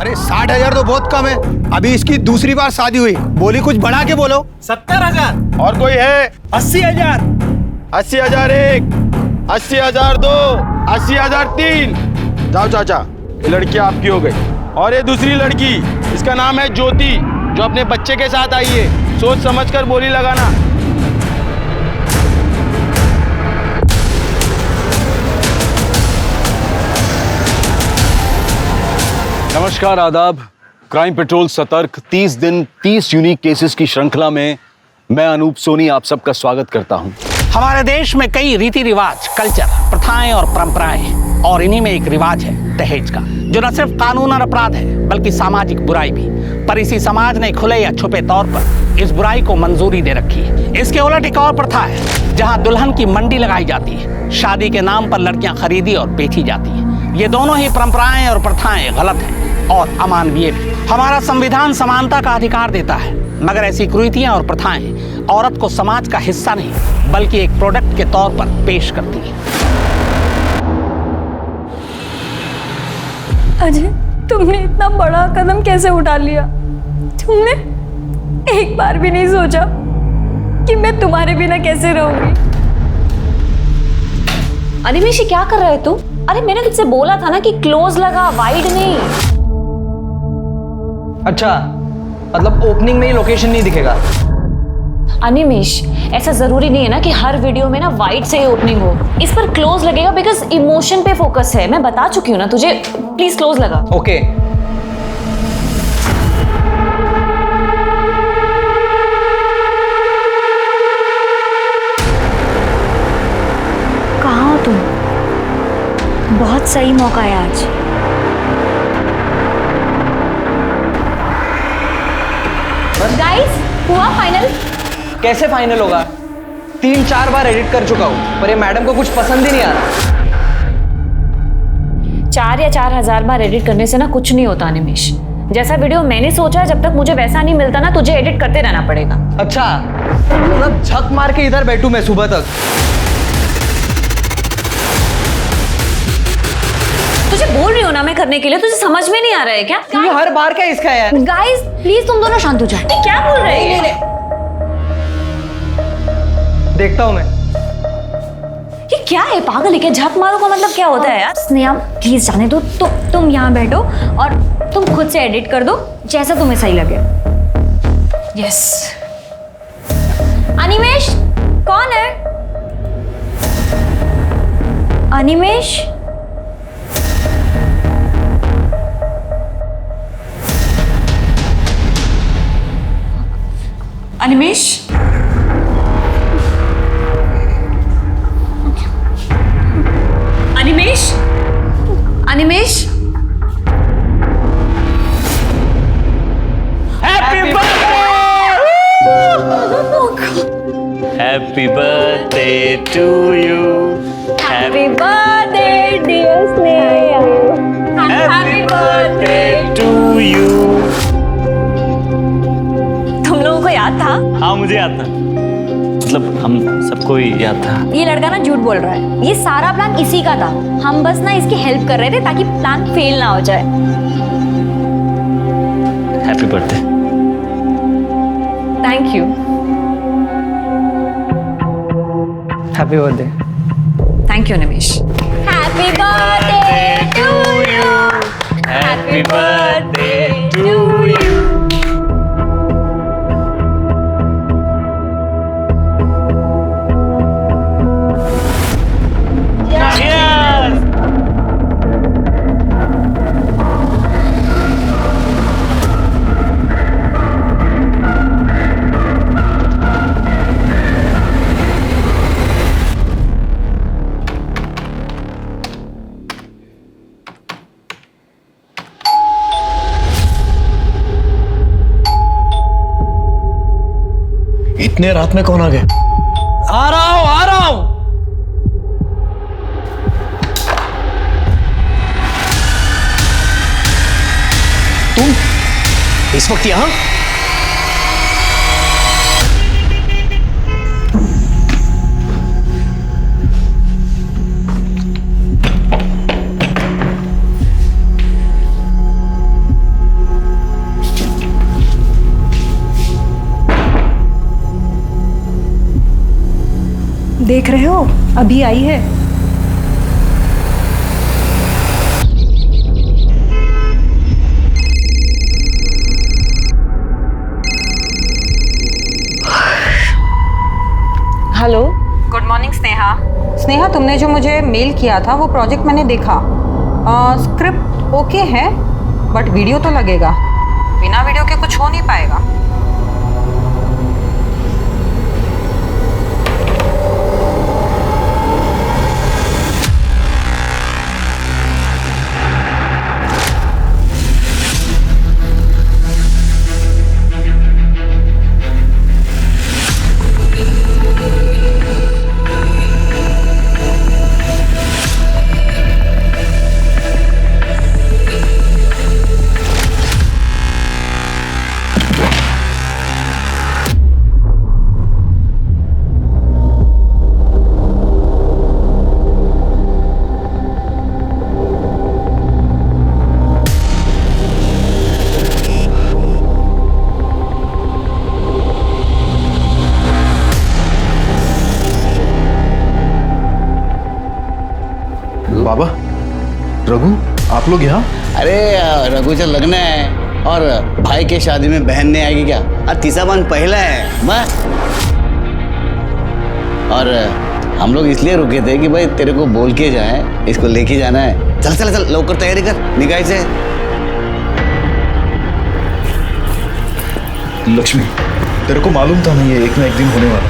अरे 60,000 तो बहुत कम है। अभी इसकी दूसरी बार शादी हुई, बोली कुछ बढ़ा के बोलो। 70,000। और कोई है? 80,000। 80,000 एक, 80,000 दो, 80,000 तीन। जाओ चाचा, ये लड़की आपकी हो गई। और ये दूसरी लड़की, इसका नाम है ज्योति, जो अपने बच्चे के साथ आई है। सोच समझकर बोली लगाना। नमस्कार, आदाब। क्राइम पेट्रोल सतर्क 30 दिन 30 यूनिक केसेस की श्रृंखला में मैं अनूप सोनी आप सबका स्वागत करता हूं। हमारे देश में कई रीति रिवाज, कल्चर, प्रथाएं और परंपराएं हैं और इन्हीं में एक रिवाज है दहेज का, जो न सिर्फ कानून और अपराध है बल्कि सामाजिक बुराई भी। पर इसी समाज ने खुले या छुपे तौर पर इस बुराई को मंजूरी दे रखी है। इसके उलट एक और प्रथा है जहां दुल्हन की मंडी लगाई जाती है, शादी के नाम पर लड़कियां खरीदी और बेची जाती है। ये दोनों ही परंपराएं और प्रथाएं गलत हैं और अमानवीय भी। हमारा संविधान समानता का अधिकार देता है, मगर ऐसी कुरीतियां और प्रथाएं औरत को समाज का हिस्सा नहीं बल्कि एक प्रोडक्ट के तौर पर पेश करती है। अजय, तुमने इतना बड़ा कदम कैसे उठा लिया? तुमने एक बार भी नहीं सोचा कि मैं तुम्हारे बिना कैसे रहूंगी? अनिमेश, क्या कर रहे तू? अरे मैंने तुझसे बोला था ना कि क्लोज लगा, वाइड नहीं। अच्छा, मतलब ओपनिंग में ही लोकेशन नहीं दिखेगा? अनिमेश, ऐसा जरूरी नहीं है ना कि हर वीडियो में ना वाइड से ही ओपनिंग हो। इस पर क्लोज लगेगा बिकॉज इमोशन पे फोकस है। मैं बता चुकी हूँ ना तुझे, प्लीज क्लोज लगा। ओके। कहाँ हो तुम? बहुत सही मौका है आज। गाइस, हुआ फाइनल? कैसे फाइनल होगा? 3-4 बार एडिट कर चुका हूँ, पर ये मैडम को कुछ पसंद ही नहीं आ रहा। 4 या 4,000 बार एडिट करने से ना कुछ नहीं होता अनिमेश। जैसा वीडियो मैंने सोचा, जब तक मुझे वैसा नहीं मिलता ना, तुझे एडिट करते रहना पड़ेगा। अच्छा, मतलब झक मार के इधर बैठूं मैं सुबह तक? तुझे बोल रही हो ना मैं करने के लिए, तुझे समझ में नहीं आ रहा है क्या? ये हर बार क्या इसका यार? गाइस प्लीज तुम दोनों शांत हो जाओ। क्या बोल रहे हैं? देखता हूँ मैं। ये क्या है? पागल है क्या? झक मारो का मतलब क्या होता है यार? स्नेहा प्लीज जाने दो। तुम यहाँ बैठो और तुम खुद से एडिट कर दो जैसा तुम्हें सही लगे। यस। अनिमेश, कौन है? Animesh, Animesh, Animesh, Animesh. Happy birthday to you. Happy birthday dear Sneha. Happy birthday to you. तुम लोगों को याद था? हाँ, मुझे याद था, मतलब हम सबको ही याद था। ये लड़का ना झूठ बोल रहा है। ये सारा प्लान इसी का था। हम बस ना इसकी हेल्प कर रहे थे ताकि प्लान फेल ना हो जाए। Happy birthday. Thank you. Happy birthday. Thank you Nimesh. Happy birthday to you. Happy birthday to you. इतने रात में कौन आ गए? आ रहा हूं। तुम इस वक्त यहां? देख रहे हो, अभी आई है। Hello. Good morning Sneha. Sneha, तुमने जो मुझे मेल किया था वो प्रोजेक्ट मैंने देखा। स्क्रिप्ट ओके है बट वीडियो तो लगेगा, बिना वीडियो के कुछ हो नहीं पाएगा। बाबा, रघु, आप लोग यहाँ? अरे रघु से लगना है और भाई के शादी में बहन नहीं आएगी क्या? और तीसरा बन पहला है मैं। और हम लोग इसलिए रुके थे कि भाई तेरे को बोल के जाए, इसको लेके जाना है। चल चल चल लौकर तैयारी कर, निकाय से। लक्ष्मी, तेरे को मालूम था नहीं ये एक ना एक दिन होने वाला।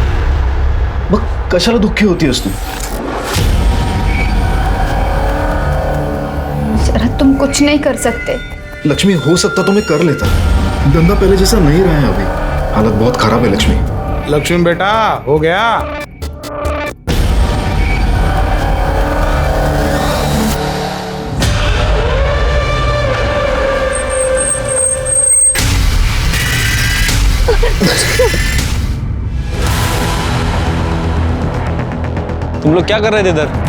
मग कशाला दुःखी होतीयस तू? तुम कुछ नहीं कर सकते। लक्ष्मी, हो सकता तो मैं कर लेता। धंधा पहले जैसा नहीं रहा है अभी, हालत बहुत खराब है लक्ष्मी। लक्ष्मी बेटा, हो गया? तुम लोग क्या कर रहे थे इधर?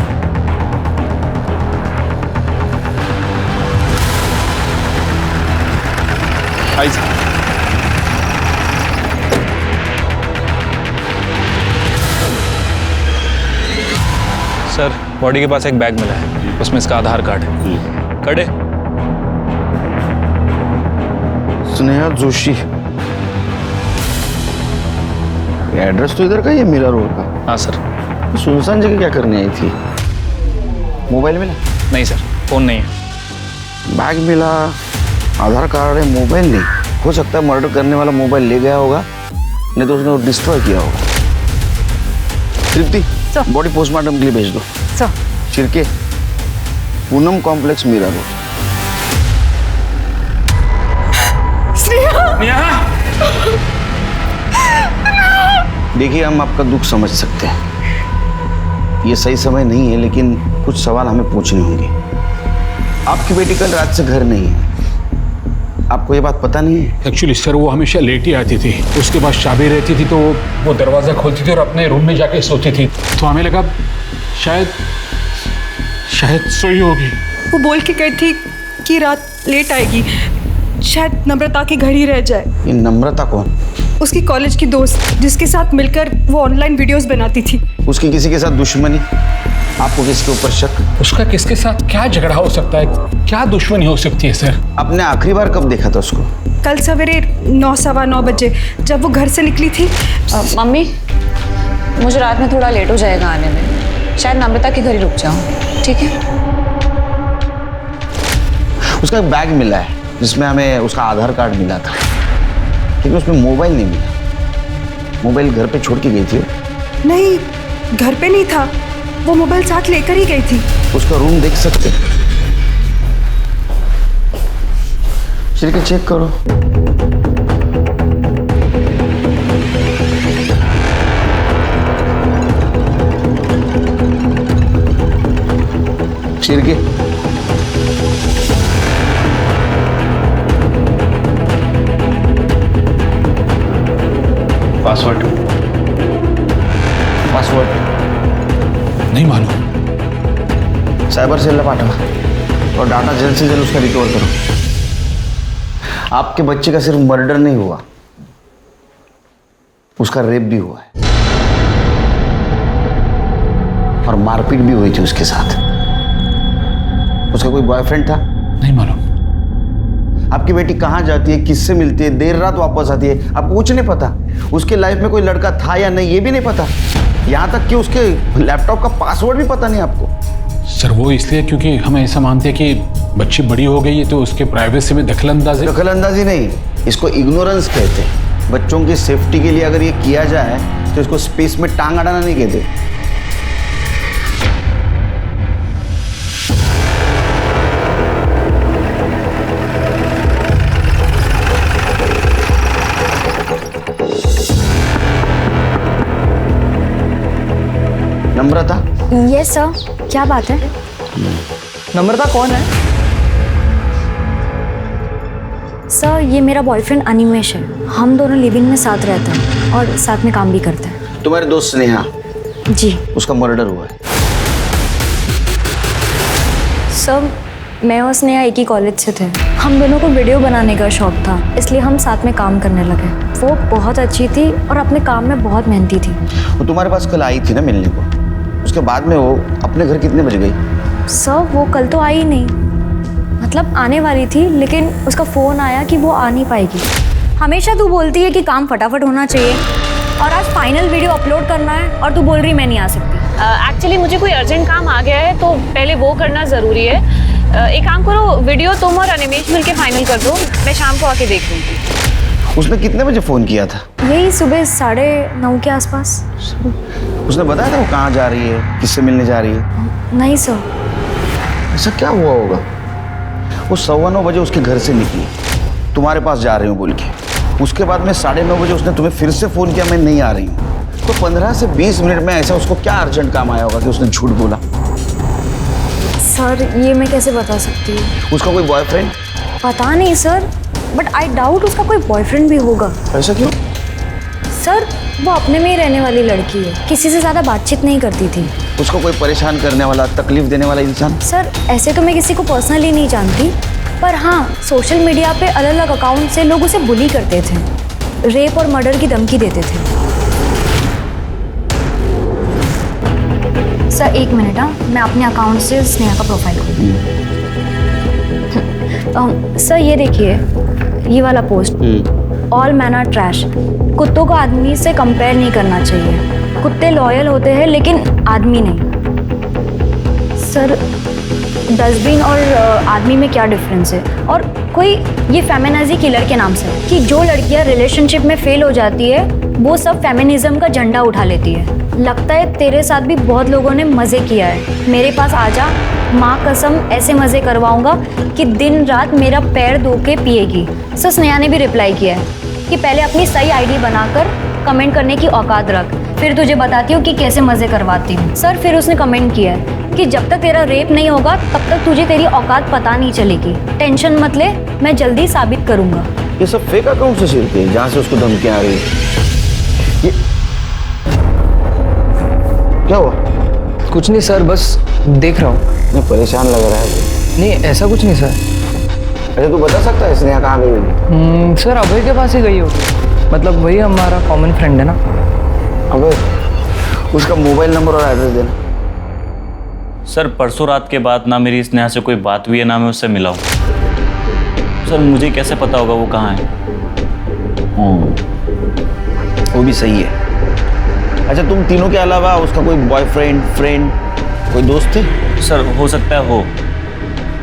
सर, बॉडी के पास एक बैग मिला है, उसमें इसका आधार कार्ड है। कड़े स्नेहा जोशी, एड्रेस तो इधर का ही है, मीरा रोड का। हाँ सर। सुनसान जगह क्या करने आई थी? मोबाइल मिला? नहीं सर, फोन नहीं है। बैग मिला, आधार कार्ड है, मोबाइल नहीं। हो सकता है मर्डर करने वाला मोबाइल ले गया होगा, नहीं तो उसने डिस्ट्रॉय किया होगा। तृप्ति, बॉडी पोस्टमार्टम के लिए भेज दो। Shirke, Poonam complex, Mira road. देखिए, हम आपका दुख समझ सकते हैं, ये सही समय नहीं है, लेकिन कुछ सवाल हमें पूछने होंगे। आपकी बेटी कल रात से घर नहीं है, आपको ये बात पता नहीं है? एक्चुअली सर, वो हमेशा लेट ही आती थी। उसके बाद चाबी रहती थी तो वो दरवाजा खोलती थी और अपने रूम में जाके सोती थी। तो हमें लगा शायद सोई होगी। वो बोल के गई थी कि रात लेट आएगी, शायद नम्रता के घर ही रह जाए। ये नम्रता कौन? उसकी कॉलेज की दोस्त, जिसके साथ मिलकर वो ऑनलाइन वीडियोस बनाती थी। उसकी किसी के साथ दुश्मनी? आपको किसके ऊपर शक? उसका किसके साथ क्या झगड़ा हो सकता है, क्या दुश्मनी हो सकती है सर? आपने आखिरी बार कब देखा था उसको? कल सवेरे 9, सवा 9 बजे जब वो घर से निकली थी। मम्मी, मुझे रात में थोड़ा लेट हो जाएगा आने में, शायद नम्रता के घर ही रुक जाऊं। ठीक है? उसका एक बैग मिला है जिसमें हमें उसका आधार कार्ड मिला था, लेकिन उसमें मोबाइल नहीं मिला। मोबाइल घर पे छोड़ के गई थी? नहीं, घर पे नहीं था, वो मोबाइल साथ लेकर ही गई थी। उसका रूम देख सकते? चल के चेक करो। शिरके, पासवर्ड नहीं मालूम। साइबर सेल में पाठवा और डाटा जल्द से जल्द उसका रिकवर करो। आपके बच्चे का सिर्फ मर्डर नहीं हुआ, उसका रेप भी हुआ है। और मारपीट भी हुई थी उसके साथ। उसका कोई बॉयफ्रेंड था? नहीं मालूम। आपकी बेटी कहाँ जाती है, किससे मिलती है, देर रात वापस आती है, आपको कुछ नहीं पता। उसके लाइफ में कोई लड़का था या नहीं ये भी नहीं पता। यहाँ तक कि उसके लैपटॉप का पासवर्ड भी पता नहीं आपको। सर वो इसलिए क्योंकि हम ऐसा मानते हैं कि बच्ची बड़ी हो गई है तो उसके प्राइवेसी में दखलंदाजी नहीं, इसको इग्नोरेंस कहते हैं। बच्चों की सेफ्टी के लिए अगर ये किया जाए तो इसको स्पेस में टांग अड़ाना नहीं कहते। नम्रता? यस सर, क्या बात है? नम्रता कौन है? सर ये मेरा बॉयफ्रेंड अनिमेश है। हम दोनों लिविंग में साथ रहते हैं और साथ में काम भी करते हैं। तुम्हारे दोस्त स्नेहा? जी। उसका मर्डर हुआ है। सर मैं और स्नेहा एक ही कॉलेज से थे। हम दोनों को वीडियो बनाने का शौक था, इसलिए हम साथ में काम करने लगे। वो बहुत अच्छी थी और अपने काम में बहुत मेहनती थी। वो तुम्हारे पास कल आई थी ना मिलने को, उसके बाद में वो अपने घर कितने बजे गई? सर वो कल तो आई नहीं, मतलब आने वाली थी, लेकिन उसका फ़ोन आया कि वो आ नहीं पाएगी। हमेशा तू बोलती है कि काम फटाफट होना चाहिए और आज फाइनल वीडियो अपलोड करना है और तू बोल रही मैं नहीं आ सकती। एक्चुअली मुझे कोई अर्जेंट काम आ गया है तो पहले वो करना ज़रूरी है। एक काम करो, वीडियो तुम और अनिमेश मिलके फाइनल कर दो, मैं शाम को आके देख लूँगी। उसने कितने बजे फ़ोन किया था? यही सुबह 9:30 के आसपास। उसने बताया था वो कहाँ जा रही है, किससे मिलने जा रही है? नहीं सर। ऐसा क्या हुआ होगा? वो 9:15 बजे उसके घर से निकली, तुम्हारे पास जा रही हूँ बोल के। उसके बाद में 9:30 बजे उसने तुम्हें फिर से फ़ोन किया मैं नहीं आ रही हूँ। तो 15 से 20 मिनट में ऐसा उसको क्या अर्जेंट काम आया होगा कि उसने झूठ बोला? सर ये मैं कैसे बता सकती हूँ? उसका कोई बॉयफ्रेंड? पता नहीं सर, बट आई डाउट उसका कोई बॉयफ्रेंड भी होगा। ऐसा क्यों? सर वो अपने में ही रहने वाली लड़की है, किसी से ज़्यादा बातचीत नहीं करती थी। उसको कोई परेशान करने वाला, तकलीफ देने वाला इंसान? सर ऐसे तो मैं किसी को पर्सनली नहीं जानती, पर हाँ सोशल मीडिया पे अलग अलग अकाउंट से लोग उसे बुली करते थे, रेप और मर्डर की धमकी देते थे। सर एक मिनट, हाँ मैं अपने अकाउंट से स्नेहा का प्रोफाइल खोलूँ। सर ये देखिए, ये वाला post, all man are trash. कुत्तों को आदमी से कंपेयर नहीं करना चाहिए। कुत्ते लॉयल होते हैं लेकिन आदमी नहीं। सर डस्टबिन और आदमी में क्या डिफरेंस है? और कोई ये फेमिनिज्म किलर के नाम से कि जो लड़कियां रिलेशनशिप में फेल हो जाती है वो सब फेमिनिज्म का झंडा उठा लेती है। लगता है तेरे साथ भी बहुत लोगों ने मज़े किया है। मेरे पास आजा, माँ कसम ऐसे मज़े करवाऊंगा कि दिन रात मेरा पैर धो के पिएगी। सर स्नेहा ने भी रिप्लाई किया है कि पहले अपनी सही आईडी बनाकर कमेंट करने की औकात रख, फिर तुझे बताती हूँ कि कैसे मज़े करवाती हूँ। सर फिर उसने कमेंट किया है कि जब तक तेरा रेप नहीं होगा तब तक तुझे तेरी औकात पता नहीं चलेगी। टेंशन मत ले, मैं जल्दी साबित करूँगा। ये सब फेक अकाउंट से शेयर किए जहाँ से उसको धमकियाँ आ रही है। ये क्या हुआ? कुछ नहीं सर, बस देख रहा हूँ। मैं परेशान लग रहा है। नहीं ऐसा कुछ नहीं सर। अच्छा तू बता सकता है स्नेहा कहाँ गई होगी? सर अभय के पास ही गई हो, मतलब वही हमारा कॉमन फ्रेंड है ना। अभय, उसका मोबाइल नंबर और एड्रेस देना। सर परसों रात के बाद ना मेरी स्नेहा से कोई बात हुई है ना मैं उससे मिला हूँ। सर मुझे कैसे पता होगा वो कहाँ है? वो भी सही है। अच्छा तुम तीनों के अलावा उसका कोई बॉयफ्रेंड, फ्रेंड, कोई दोस्त थे? सर हो सकता है हो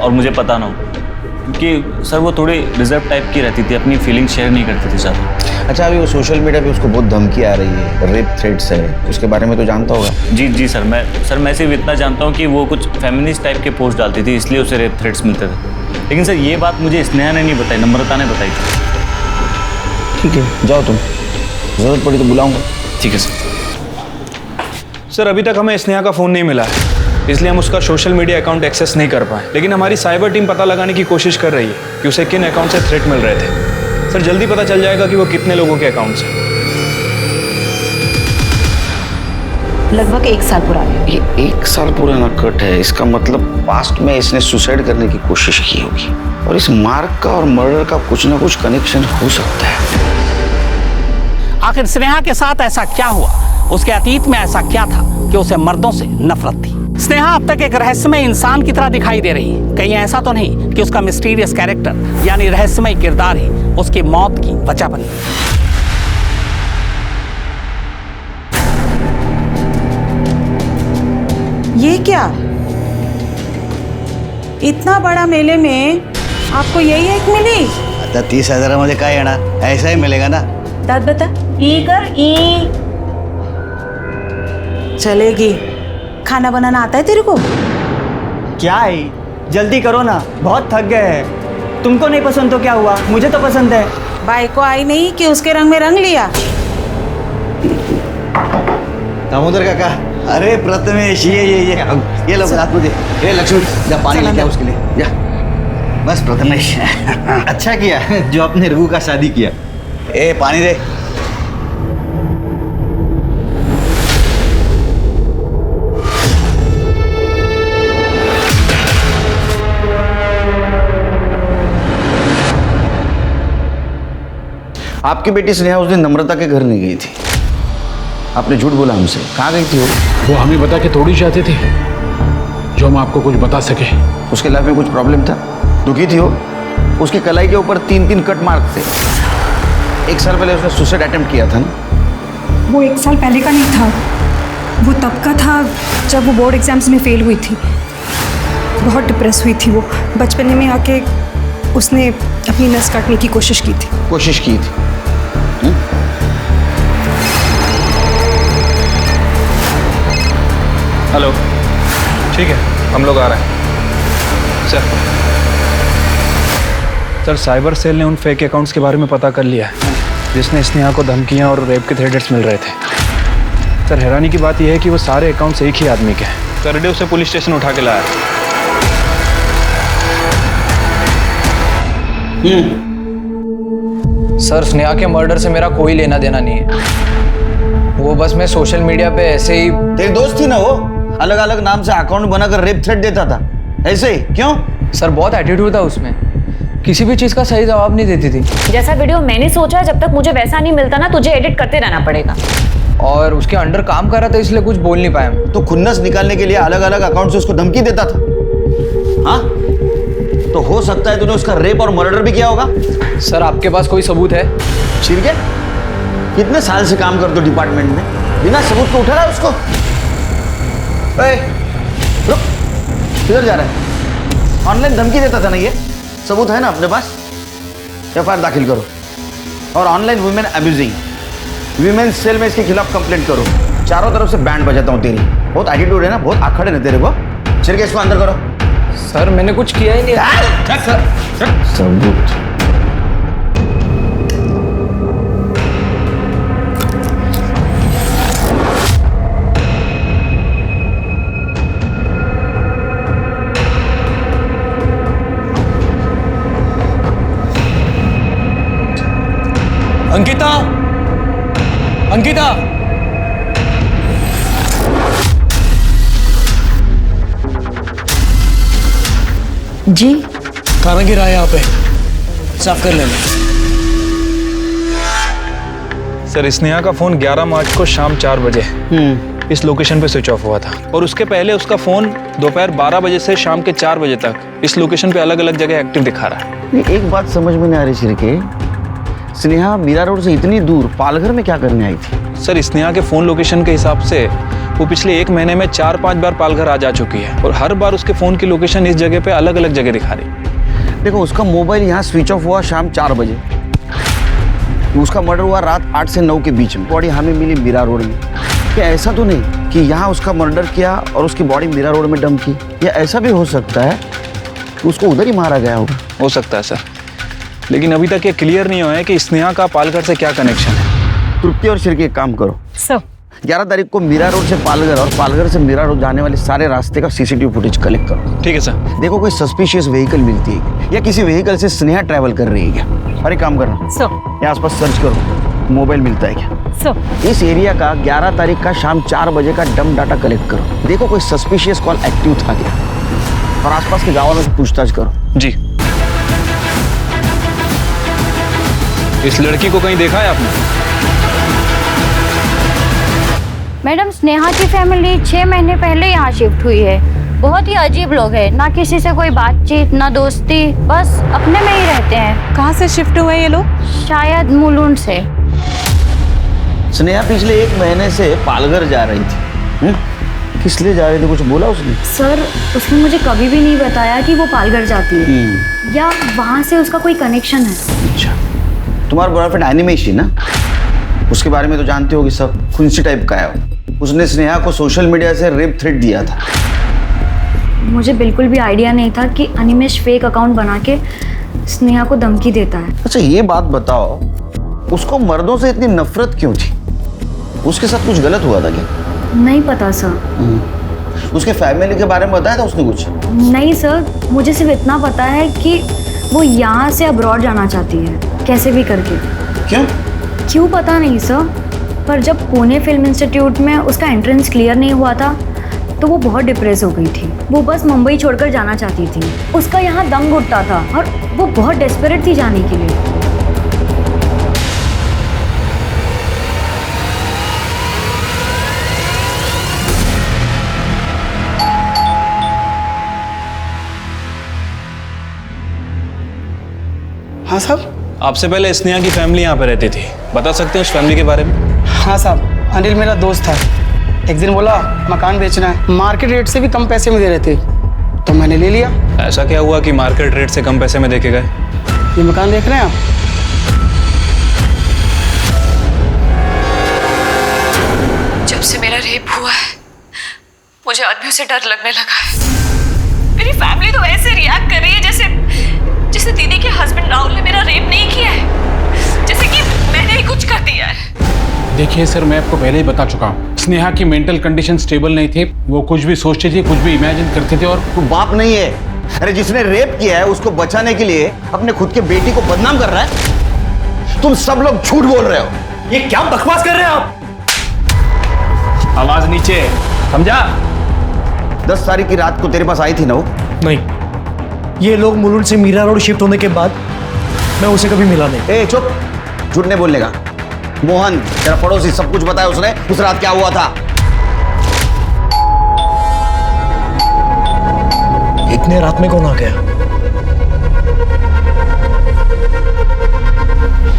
और मुझे पता ना हो, क्योंकि सर वो थोड़ी रिजर्व टाइप की रहती थी, अपनी फीलिंग शेयर नहीं करती थी सर। अच्छा अभी वो सोशल मीडिया पे उसको बहुत धमकी आ रही है, रेप थ्रेट्स है, उसके बारे में तो जानता होगा? जी सर मैं सिर्फ इतना जानता हूँ कि वो कुछ फेमिनिस्ट टाइप के पोस्ट डालती थी, इसलिए उसे रेप थ्रेट्स मिलते थे। लेकिन सर ये बात मुझे स्नेहा ने नहीं बताई, नम्रता ने बताई थी। ठीक है जाओ तुम, जरूरत पड़ी तो बुलाऊंगा। ठीक है सर। सर अभी तक हमें स्नेहा का फ़ोन नहीं मिला है, इसलिए हम उसका सोशल मीडिया अकाउंट एक्सेस नहीं कर पाए। लेकिन हमारी साइबर टीम पता लगाने की कोशिश कर रही है कि उसे किन अकाउंट से थ्रेट मिल रहे थे। सर जल्दी पता चल जाएगा कि वो कितने लोगों के अकाउंट्स हैं। लगभग 1 साल पुराना। ये 1 साल पुराना कट है, इसका मतलब पास्ट में इसने सुसाइड करने की कोशिश की होगी और इस मार्क का और मर्डर का कुछ ना कुछ कनेक्शन हो सकता है। आखिर स्नेहा के साथ ऐसा क्या हुआ, उसके अतीत में ऐसा क्या था कि उसे मर्दों से नफरत थी। स्नेहा अब तक एक रहस्यमय इंसान की तरह दिखाई दे रही है। कहीं ऐसा तो नहीं कि उसका मिस्टीरियस कैरेक्टर यानी रहस्यमय किरदार ही उसकी मौत की वजह बनी। ये क्या? इतना बड़ा मेले में आपको यही एक मिली? आता 30,000 काय येणार? ऐसा ही मिलेगा ना। दाद बता। ई कर ई। चलेगी। खाना बनाना आता है तेरे को? क्या है, जल्दी करो ना, बहुत थक गए हैं। तुमको नहीं पसंद तो क्या हुआ, मुझे तो पसंद है। बाई को आई नहीं कि उसके रंग में रंग लिया। दामोदर काका, अरे प्रथमेश ये लो हाथ मुझे। ये लक्ष्मी जा पानी लेके आ उसके लिए जा। बस प्रथमेश अच्छा किया जो आपने रघु का शादी किया। ए पानी दे। आपकी बेटी स्नेहा उस दिन नम्रता के घर नहीं गई थी। आपने झूठ बोला हमसे। कहाँ गई थी वो हमें बता के थोड़ी चाहते थे जो हम आपको कुछ बता सके। उसके लाइफ में कुछ प्रॉब्लम था? दुखी थी वो? उसकी कलाई के ऊपर 3-3 कट मार्क थे। 1 साल पहले उसने सुसाइड अटेम्प्ट किया था ना? वो 1 साल पहले का नहीं था, वो तब का था जब वो बोर्ड एग्जाम्स में फेल हुई थी। बहुत डिप्रेस हुई थी वो। बचपन में आके उसने अपनी नस काटने की कोशिश की थी। कोशिश की थी? हेलो, ठीक है, हम लोग आ रहे हैं। सर, साइबर सेल ने उन फेक अकाउंट्स के बारे में पता कर लिया है जिसने स्नेहा को धमकियां और रेप के थ्रेट्स मिल रहे थे। सर, हैरानी की बात यह है कि वो सारे अकाउंट्स एक ही आदमी के हैं। करडे उसे पुलिस स्टेशन उठा के लाया। सर, स्नेहा के मर्डर से मेरा कोई लेना देना नहीं है। वो बस मैं सोशल मीडिया पे ऐसे ही। तेरी दोस्त थी ना वो? अलग अलग नाम से अकाउंट बनाकर रेप थ्रेट देता था, ऐसे ही? क्यों? सर, बहुत एटीट्यूड था उसमें, किसी भी चीज का सही जवाब नहीं देती थी। जैसा वीडियो मैंने सोचा, जब तक मुझे वैसा नहीं मिलता ना, तुझे एडिट करते रहना पड़ेगा। और उसके अंडर काम कर रहा था इसलिए कुछ बोल नहीं पाया। तो खुन्नस निकालने के लिए अलग अलग अकाउंट से उसको धमकी देता था? हाँ, तो हो सकता है तूने उसका रेप और मर्डर भी किया होगा। सर, आपके पास कोई सबूत है? ठीक है, कितने साल से काम करते हो डिपार्टमेंट में, बिना सबूत को उठा रहा है उसको? रुक, किधर जा रहा है? ऑनलाइन धमकी देता था ना ये? सबूत है ना अपने पास? एफआईआर दाखिल करो। और online women abusing, women cell में इसके खिलाफ कंप्लेंट करो। चारों तरफ से बैंड बजाता हूँ तेरी। बहुत एटीट्यूड है ना, बहुत आखड़ है ना तेरे को। चल के इसको अंदर करो। सर, मैंने कुछ किया ही नहीं। सबूत अंकिता, अंकिता, जी खाना गिरा है यहाँ पे, साफ कर लेना। सर, स्नेहा का फोन 11 मार्च को शाम 4 बजे इस लोकेशन पे स्विच ऑफ हुआ था और उसके पहले उसका फोन दोपहर 12 बजे से शाम के 4 बजे तक इस लोकेशन पे अलग अलग जगह एक्टिव दिखा रहा है। एक बात समझ में नहीं आ रही शिरके, स्नेहा मीरा रोड से इतनी दूर पालघर में क्या करने आई थी? सर, स्नेहा के फोन लोकेशन के हिसाब से वो पिछले 1 महीने में 4-5 बार पालघर आ जा चुकी है और हर बार उसके फोन की लोकेशन इस जगह पे अलग अलग जगह दिखा रही। देखो, उसका मोबाइल यहाँ स्विच ऑफ हुआ शाम 4 बजे। उसका मर्डर हुआ रात 8 से 9 के बीच में। बॉडी हमें मिली मीरा रोड में। क्या ऐसा तो नहीं कि यहाँ उसका मर्डर किया और उसकी बॉडी मीरा रोड में डंप की? या ऐसा भी हो सकता है कि उसको उधर ही मारा गया होगा? हो सकता है सर, लेकिन अभी तक ये क्लियर नहीं हुआ है कि स्नेहा का पालघर से क्या कनेक्शन है। तृप्ति और शिरके एक काम करो सर, 11 तारीख को मीरा रोड से पालघर और पालघर से मीरा रोड जाने वाले सारे रास्ते का सीसीटीवी फुटेज कलेक्ट करो। ठीक है सर। देखो कोई सस्पिशियस व्हीकल मिलती है या किसी व्हीकल से स्नेहा ट्रैवल कर रही है क्या? और एक काम करना सर, यहाँ आसपास सर्च करो, मोबाइल मिलता है क्या? सर, इस एरिया का 11 तारीख का शाम 4 बजे का डम डाटा कलेक्ट करो। देखो कोई सस्पिशियस कॉल एक्टिव था क्या, और आसपास के गाँव में पूछताछ करो। जी। इस लड़की को कहीं देखा है आपने? मैडम स्नेहा की फैमिली 6 महीने पहले यहाँ शिफ्ट हुई है। बहुत ही अजीब लोग हैं, ना किसी से कोई बातचीत ना दोस्ती, बस अपने में ही रहते हैं। कहाँ से शिफ्ट हुए ये लोग? शायद मुलुंड से। स्नेहा पिछले 1 महीने से पालघर जा रही थी। किस लिए जा रही थी, कुछ बोला उसने? सर उसने मुझे कभी भी नहीं बताया कि वो पालघर जाती है या वहाँ से उसका कोई कनेक्शन है। अच्छा, तुम्हारा बॉयफ्रेंड एनिमेश ही ना, उसके बारे में तो जानते होगी सब, खुंसी टाइप का है। उसने स्नेहा को सोशल मीडिया से रेप थ्रेट दिया था। मुझे बिल्कुल भी आइडिया नहीं था कि अनिमेश फेक अकाउंट बना के स्नेहा को धमकी देता है। अच्छा ये बात बताओ, उसको मर्दों से इतनी नफरत क्यों थी? उसके साथ कुछ गलत हुआ था क्या? नहीं पता सर। उसके फैमिली के बारे में बताया था उसने कुछ? नहीं सर, मुझे सिर्फ इतना पता है कि वो यहाँ से अब्रॉड जाना चाहती है, कैसे भी करके। क्यों पता नहीं सर, पर जब पुणे फिल्म इंस्टीट्यूट में उसका एंट्रेंस क्लियर नहीं हुआ था तो वो बहुत डिप्रेस हो गई थी। वो बस मुंबई छोड़कर जाना चाहती थी। उसका यहाँ दम घुटता था और वो बहुत डेस्परेट थी जाने के लिए। हाँ साहब। आपसे पहले स्नेहा की फैमिली यहाँ पे रहती थी, बता सकते हैं उस फैमिली के बारे में? हाँ साहब, अनिल मेरा दोस्त था। एक दिन बोला मकान बेचना है, मार्केट रेट से भी कम पैसे में दे रहे थे, तो मैंने ले लिया। ऐसा क्या हुआ कि मार्केट रेट से कम पैसे में देके गए? ये मकान देख रहे हैं आप? जब से मेरा रेप हुआ है मुझे आदमियों से डर लगने लगा है। मेरी फैमिली तो ऐसे रिएक्ट कर रही है जैसे दीदी के हस्बैंड राहुल ने मेरा रेप नहीं किया है, जैसे कि मैंने ही कुछ कर दिया है। देखिए सर, मैं आपको पहले ही बता चुका हूँ, स्नेहा की मेंटल कंडीशन स्टेबल नहीं थी। वो कुछ भी सोचती थी, कुछ भी इमेजिन करती थी। और तू बाप नहीं है? अरे जिसने रेप किया है उसको बचाने के लिए अपने खुद के बेटी को बदनाम कर रहा है। तुम सब लोग झूठ बोल रहे हो। ये क्या बकवास कर रहे हैं आप? आवाज नीचे, समझा? 10 तारीख की रात को तेरे पास आई थी ना वो? नहीं, ये लोग मुलुंड से मीरा रोड शिफ्ट होने के बाद मैं उसे कभी मिला नहीं। ए चुप, झूठ नहीं बोलने का। मोहन तेरा पड़ोसी सब कुछ बताया उसने, उस रात क्या हुआ था? इतने रात में कौन आ गया?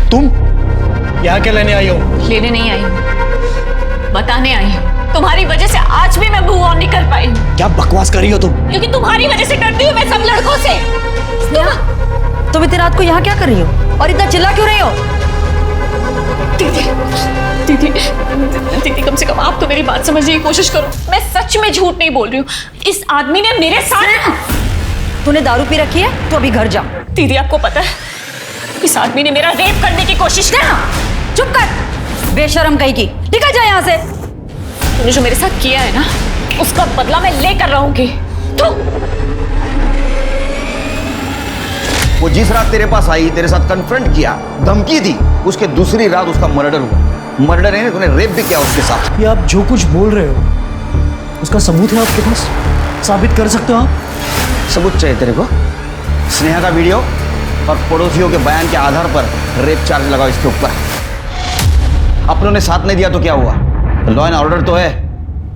तुम यहाँ क्या लेने आई हो? लेने नहीं आई हूँ, बताने आई हूँ। तुम्हारी वजह से आज भी मैं मूव ऑन नहीं कर पाई। क्या बकवास कर रही हो तुम? क्योंकि तुम्हारी वजह से डरती हूँ मैं सब लड़कों से। तुम इतनी रात को यहाँ क्या कर रही हो और इतना चिल्ला क्यों रही हो? दीदी कम से कम आप तो मेरी बात समझने की कोशिश करो। मैं सच में झूठ नहीं बोल रही हूँ। इस आदमी ने मेरे साथ। तूने दारू पी रखी है, तो अभी घर जा। दीदी आपको पता है इस आदमी ने मेरा रेप करने की कोशिश की। चुप कर, बेशरम कहीं की, निकल जा यहाँ से। तूने जो मेरे साथ किया है ना, उसका बदला मैं लेकर रहूंगी। तू वो जिस रात तेरे पास आई, तेरे साथ कन्फ्रंट किया, धमकी दी, उसके दूसरी रात उसका मर्डर हुआ। मर्डर है, तूने रेप भी किया उसके साथ। ये आप जो कुछ बोल रहे हो उसका सबूत है आपके पास? साबित कर सकते हो आप? सबूत चाहिए तेरे को? स्नेहा का वीडियो और पड़ोसियों के बयान के आधार पर रेप चार्ज लगाओ इसके ऊपर। अपनों ने साथ नहीं दिया तो क्या हुआ? लॉ एंड ऑर्डर तो है,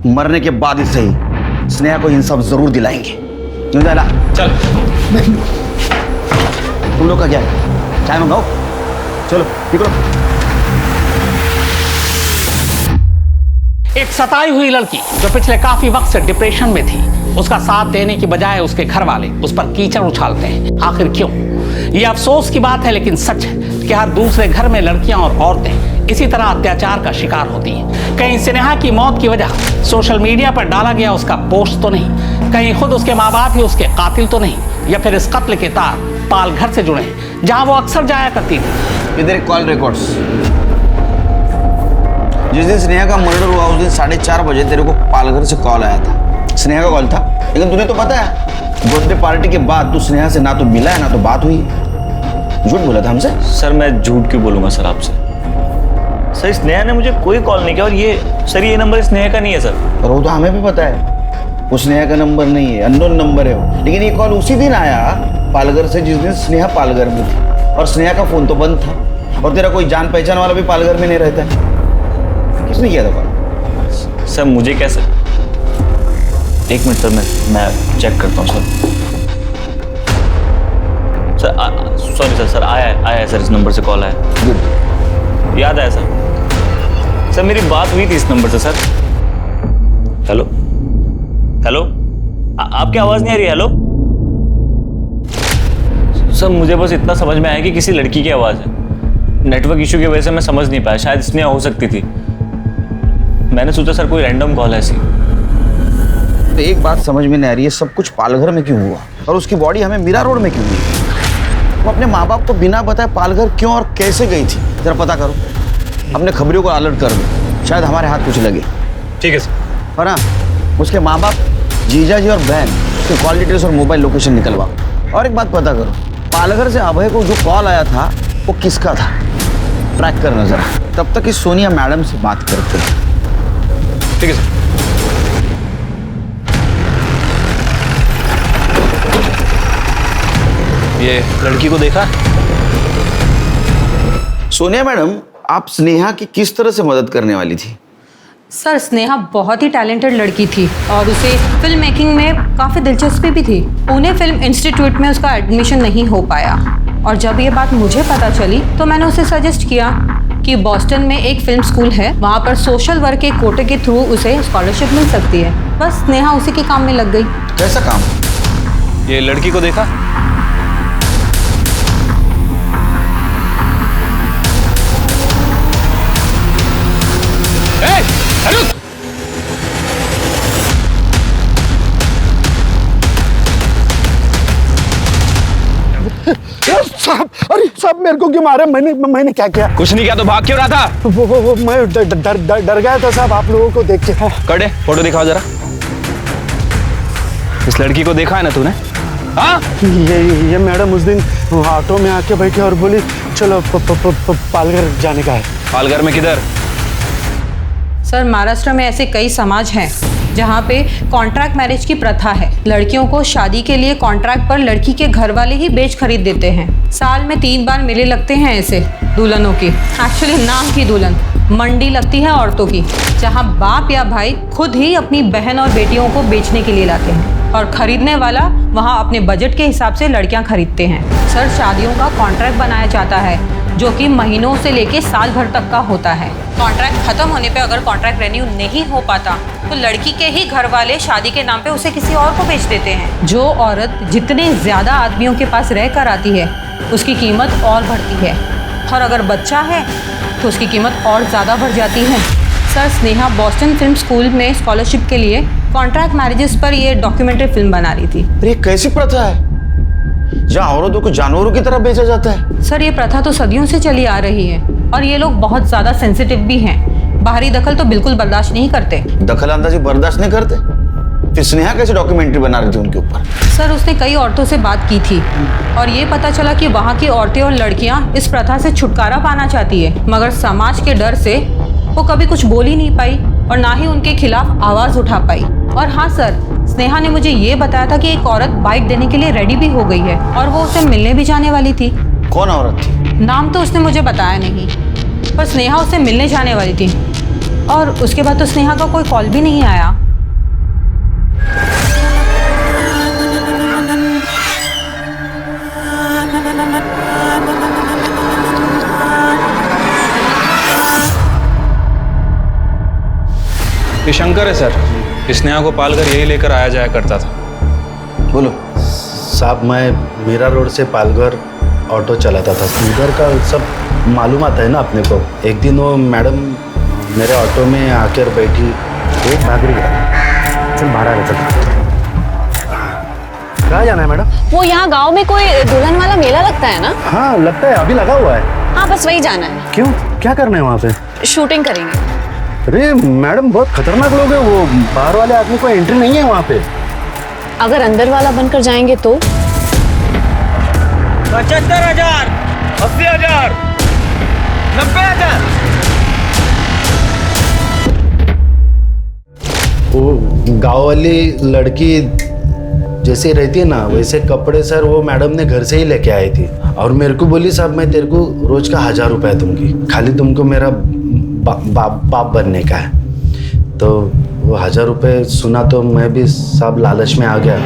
मरने के बाद ही सही स्नेहा को इंसाफ जरूर दिलाएंगे। क्यों जाला? चल। तुम लोग का क्या है? चाय मंगाओ, चलो निकलो। एक सताई हुई लड़की जो पिछले काफी वक्त से डिप्रेशन में थी, उसका साथ देने की बजाय उसके घर वाले उस पर कीचड़ उछालते हैं। आखिर क्यों? ये अफसोस की बात है लेकिन सच है कि हर दूसरे घर में लड़कियां और औरतें इसी तरह अत्याचार का शिकार होती हैं। कहीं स्नेहा की मौत की वजह सोशल मीडिया पर डाला गया उसका पोस्ट तो नहीं, कहीं खुद उसके माँ बाप ही उसके कातिल तो नहीं, या फिर इस कत्ल के तार पालघर से जुड़े हैं जहां वो अक्सर जाया करती थी। इधर कॉल रिकॉर्ड्स। जिस दिन स्नेहा का मर्डर हुआ उस दिन 4:30 बजे तेरे को पालघर से कॉल आया था। स्नेहा का कॉल था, लेकिन तुझे तो पता है बर्थडे पार्टी के बाद तू स्नेहा से ना तो मिला है ना तो बात हुई। झूठ बोला था हमसे? सर मैं झूठ क्यों बोलूंगा सर आपसे? सर स्नेहा ने मुझे कोई कॉल नहीं किया। और ये नंबर स्नेहा का नहीं है सर। और वो तो हमें भी पता है, वो स्नेहा का नंबर नहीं है, अननोन नंबर है वो। लेकिन ये कॉल उसी दिन आया पालघर से जिस दिन स्नेहा पालघर में थी, और स्नेहा का फोन तो बंद था, और तेरा कोई जान पहचान वाला भी पालघर में नहीं रहता है। किसने किया था कॉल? सर मुझे कैसे, एक मिनट सर, मैं चेक करता हूँ सर। सॉरी सर, आया है सर, इस नंबर से कॉल आया, याद आया सर मेरी बात हुई थी इस नंबर से सर। हेलो हेलो, आपकी आवाज नहीं आ रही? हेलो सर, मुझे बस इतना समझ में आया कि किसी लड़की की आवाज है। नेटवर्क इशू की वजह से मैं समझ नहीं पाया, शायद स्नेहा हो सकती थी। मैंने सोचा सर कोई रैंडम कॉल है ऐसी। तो एक बात समझ में नहीं आ रही है, सब कुछ पालघर में क्यों हुआ और उसकी बॉडी हमें मीरा रोड में क्यों हुई? वो अपने माँ बाप को बिना बताए पालघर क्यों और कैसे गई थी? जरा पता करो, अपने खबरियों को अलर्ट कर दो, शायद हमारे हाथ कुछ लगे। ठीक है सर। और हाँ, उसके माँ बाप, जीजा जी और बहन के कॉल डिटेल्स और मोबाइल लोकेशन निकलवाओ। और एक बात पता करो, पालघर से अभय को जो कॉल आया था वो किसका था, ट्रैक करना जरा। तब तक इस सोनिया मैडम से बात करते हैं। ठीक है सर। ये लड़की को देखा? सोनिया मैडम, आप स्नेहा की किस तरह से मदद करने वाली थी? सर स्नेहा बहुत ही टैलेंटेड लड़की थी और उसे फिल्म मेकिंग में काफ़ी दिलचस्पी भी थी। पुणे फिल्म इंस्टीट्यूट में उसका एडमिशन नहीं हो पाया और जब ये बात मुझे पता चली तो मैंने उसे सजेस्ट किया कि बॉस्टन में एक फिल्म स्कूल है, वहाँ पर सोशल वर्क के कोटे के थ्रू उसे स्कॉलरशिप मिल सकती है। बस स्नेहा उसी के काम में लग गई। कैसा काम? ये लड़की को देखा? साहब, अरे साहब मेरे को क्यों मारे? मैंने क्या किया? कुछ नहीं किया तो भाग क्यों रहा था? वो मैं डर गया था साहब, आप लोगों को देख के। कड़े फोटो दिखाओ जरा। इस लड़की को देखा है ना तूने? हाँ, ये मैडम उस दिन ऑटो में आके बैठी और बोली चलो पालघर जाने का है। पालघर में किधर? सर महाराष्ट्र में ऐसे कई समाज हैं जहाँ पे कॉन्ट्रैक्ट मैरिज की प्रथा है। लड़कियों को शादी के लिए कॉन्ट्रैक्ट पर लड़की के घर वाले ही बेच खरीद देते हैं। साल में 3 बार मेले लगते हैं ऐसे दुल्हनों की, एक्चुअली नाम की दुल्हन, मंडी लगती है औरतों की, जहाँ बाप या भाई खुद ही अपनी बहन और बेटियों को बेचने के लिए लाते हैं और खरीदने वाला वहाँ अपने बजट के हिसाब से लड़कियाँ खरीदते हैं। सर शादियों का कॉन्ट्रैक्ट बनाया जाता है जो कि महीनों से लेके साल भर तक का होता है। कॉन्ट्रैक्ट खत्म होने पे अगर कॉन्ट्रैक्ट रेन्यू नहीं हो पाता तो लड़की के ही घर वाले शादी के नाम पे उसे किसी और को बेच देते हैं। जो औरत जितने ज़्यादा आदमियों के पास रह कर आती है उसकी कीमत और बढ़ती है और अगर बच्चा है तो उसकी कीमत और ज़्यादा बढ़ जाती है। Sir Sneha Boston film school में स्कॉलरशिप के लिए कॉन्ट्रैक्ट मैरिजेस पर ये डॉक्यूमेंट्री फिल्म बना रही थी। ये कैसी प्रथा है जहाँ औरतों को जानवरों की तरह बेचा जाता है? सर ये प्रथा तो सदियों से चली आ रही है और ये लोग बहुत ज़्यादा सेंसिटिव भी हैं। बाहरी दखल तो बिल्कुल बर्दाश्त नहीं करते। दखल अंदाजी बर्दाश्त नहीं करते? फिर स्नेहा कैसे डॉक्यूमेंट्री बना रही थी उनके ऊपर? सर उसने कई औरतों से बात की थी और ये पता चला कि वहाँ की औरतें और लड़कियाँ इस प्रथा से छुटकारा पाना चाहती है, मगर समाज के डर से वो कभी कुछ बोल ही नहीं पाई और ना ही उनके खिलाफ आवाज़ उठा पाई। और हाँ सर, स्नेहा ने मुझे ये बताया था कि एक औरत बाइक देने के लिए रेडी भी हो गई है और वो उसे मिलने भी जाने वाली थी। कौन औरत थी? नाम तो उसने मुझे बताया नहीं, पर स्नेहा उससे मिलने जाने वाली थी और उसके बाद तो स्नेहा का कोई कॉल भी नहीं आया। ये शंकर है सर, स्नेहा को पालघर यही लेकर आया जाया करता था। बोलो। साहब मैं मीरा रोड से पालघर ऑटो चलाता था, उधर का सब मालूम आता है ना अपने को। एक दिन वो मैडम मेरे ऑटो में आकर बैठी, एक भाग रही है, चल बाहर आ रहा था। कहाँ जाना है मैडम? वो यहाँ गांव में कोई दुल्हन वाला मेला लगता है ना? हाँ लगता है, अभी लगा हुआ है। हाँ बस वही जाना है। क्यों, क्या करना है वहाँ पे? शूटिंग करेंगे। अरे मैडम बहुत खतरनाक लोग हैं वो, बाहर वाले आदमी को एंट्री नहीं है वहाँ पे। अगर अंदर वाला बनकर जाएंगे तो? 75,000, 80,000, 90,000। वो गाँव वाली लड़की जैसे रहती है ना वैसे कपड़े सर वो मैडम ने घर से ही लेके आई थी और मेरे को बोली साहब मैं तेरे को रोज का 1000 रुपए दूंगी, खाली तुमको मेरा बाप बनने का है। तो वो 1000 रुपये सुना तो मैं भी साहब लालच में आ गया,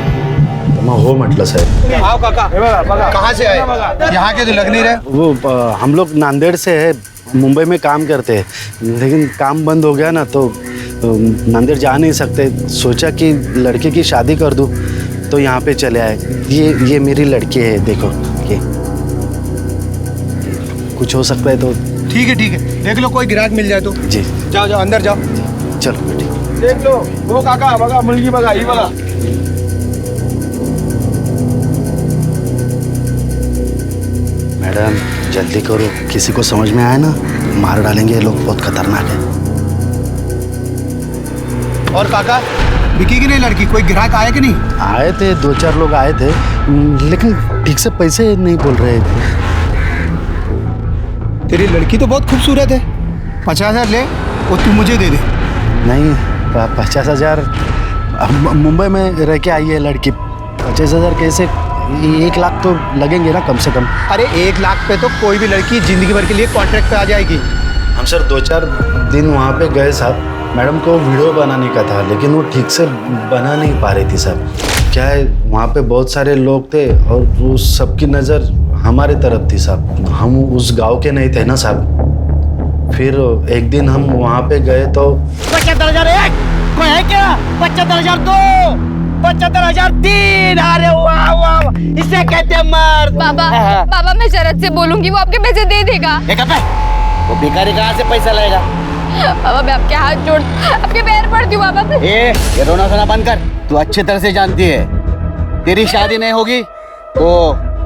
तो मैं हो म्हटलं साहेब। आओ काका, कहाँ से आए? यहाँ के तो लग नहीं रहे। वो हम लोग नांदेड़ से है, मुंबई में काम करते हैं, लेकिन काम बंद हो गया ना तो नांदेड़ जा नहीं सकते। सोचा कि लड़के की शादी कर दूं, तो यहाँ पे चले आए। ये मेरी लड़की है, देखो ये। कुछ हो सकता है तो ठीक है, देख लो कोई ग्राहक मिल जाए तो। जी जाओ अंदर जाओ। चलो बेटी, देख लो वो काका बघा मुलगी बघा ही बघा। मैडम जल्दी करो, किसी को समझ में आया ना मार डालेंगे ये लोग, बहुत खतरनाक है। और काका बिकी की नहीं लड़की? कोई ग्राहक आया कि नहीं? आए थे 2-4 लोग आए थे, लेकिन ठीक से पैसे नहीं बोल रहे थे। तेरी लड़की तो बहुत खूबसूरत है, 50,000 ले और तू मुझे दे दे। नहीं 50,000, मुंबई में रह के आई है लड़की, 50,000 कैसे? 1 लाख तो लगेंगे ना कम से कम। अरे 1 लाख पे तो कोई भी लड़की जिंदगी भर के लिए कॉन्ट्रैक्ट पे आ जाएगी। हम सर 2-4 दिन वहाँ पे गए साहब, मैडम को वीडियो बनाने का था, लेकिन वो ठीक से बना नहीं पा रही थी साहब। क्या है, वहाँ पे बहुत सारे लोग थे और वो सबकी नज़र हमारे तरफ थी साहब। हम उस गांव के नहीं थे ना साहब। फिर एक दिन हम वहाँ पे गए तो 75,001 कोई है क्या? 75,002, 75,003। अरे वाह वाह, इसे कहते हैं मर्द। बाबा मैं शरद से बोलूंगी, वो आपके पैसे दे देगा। वो भिखारी कहाँ से पैसा लाएगा? बाबा मैं आपके हाथ जोड़, आपके पैर पड़ती हूँ बाबा। ये रोना धोना बंद कर। तू अच्छी तरह से जानती है तेरी शादी नहीं होगी तो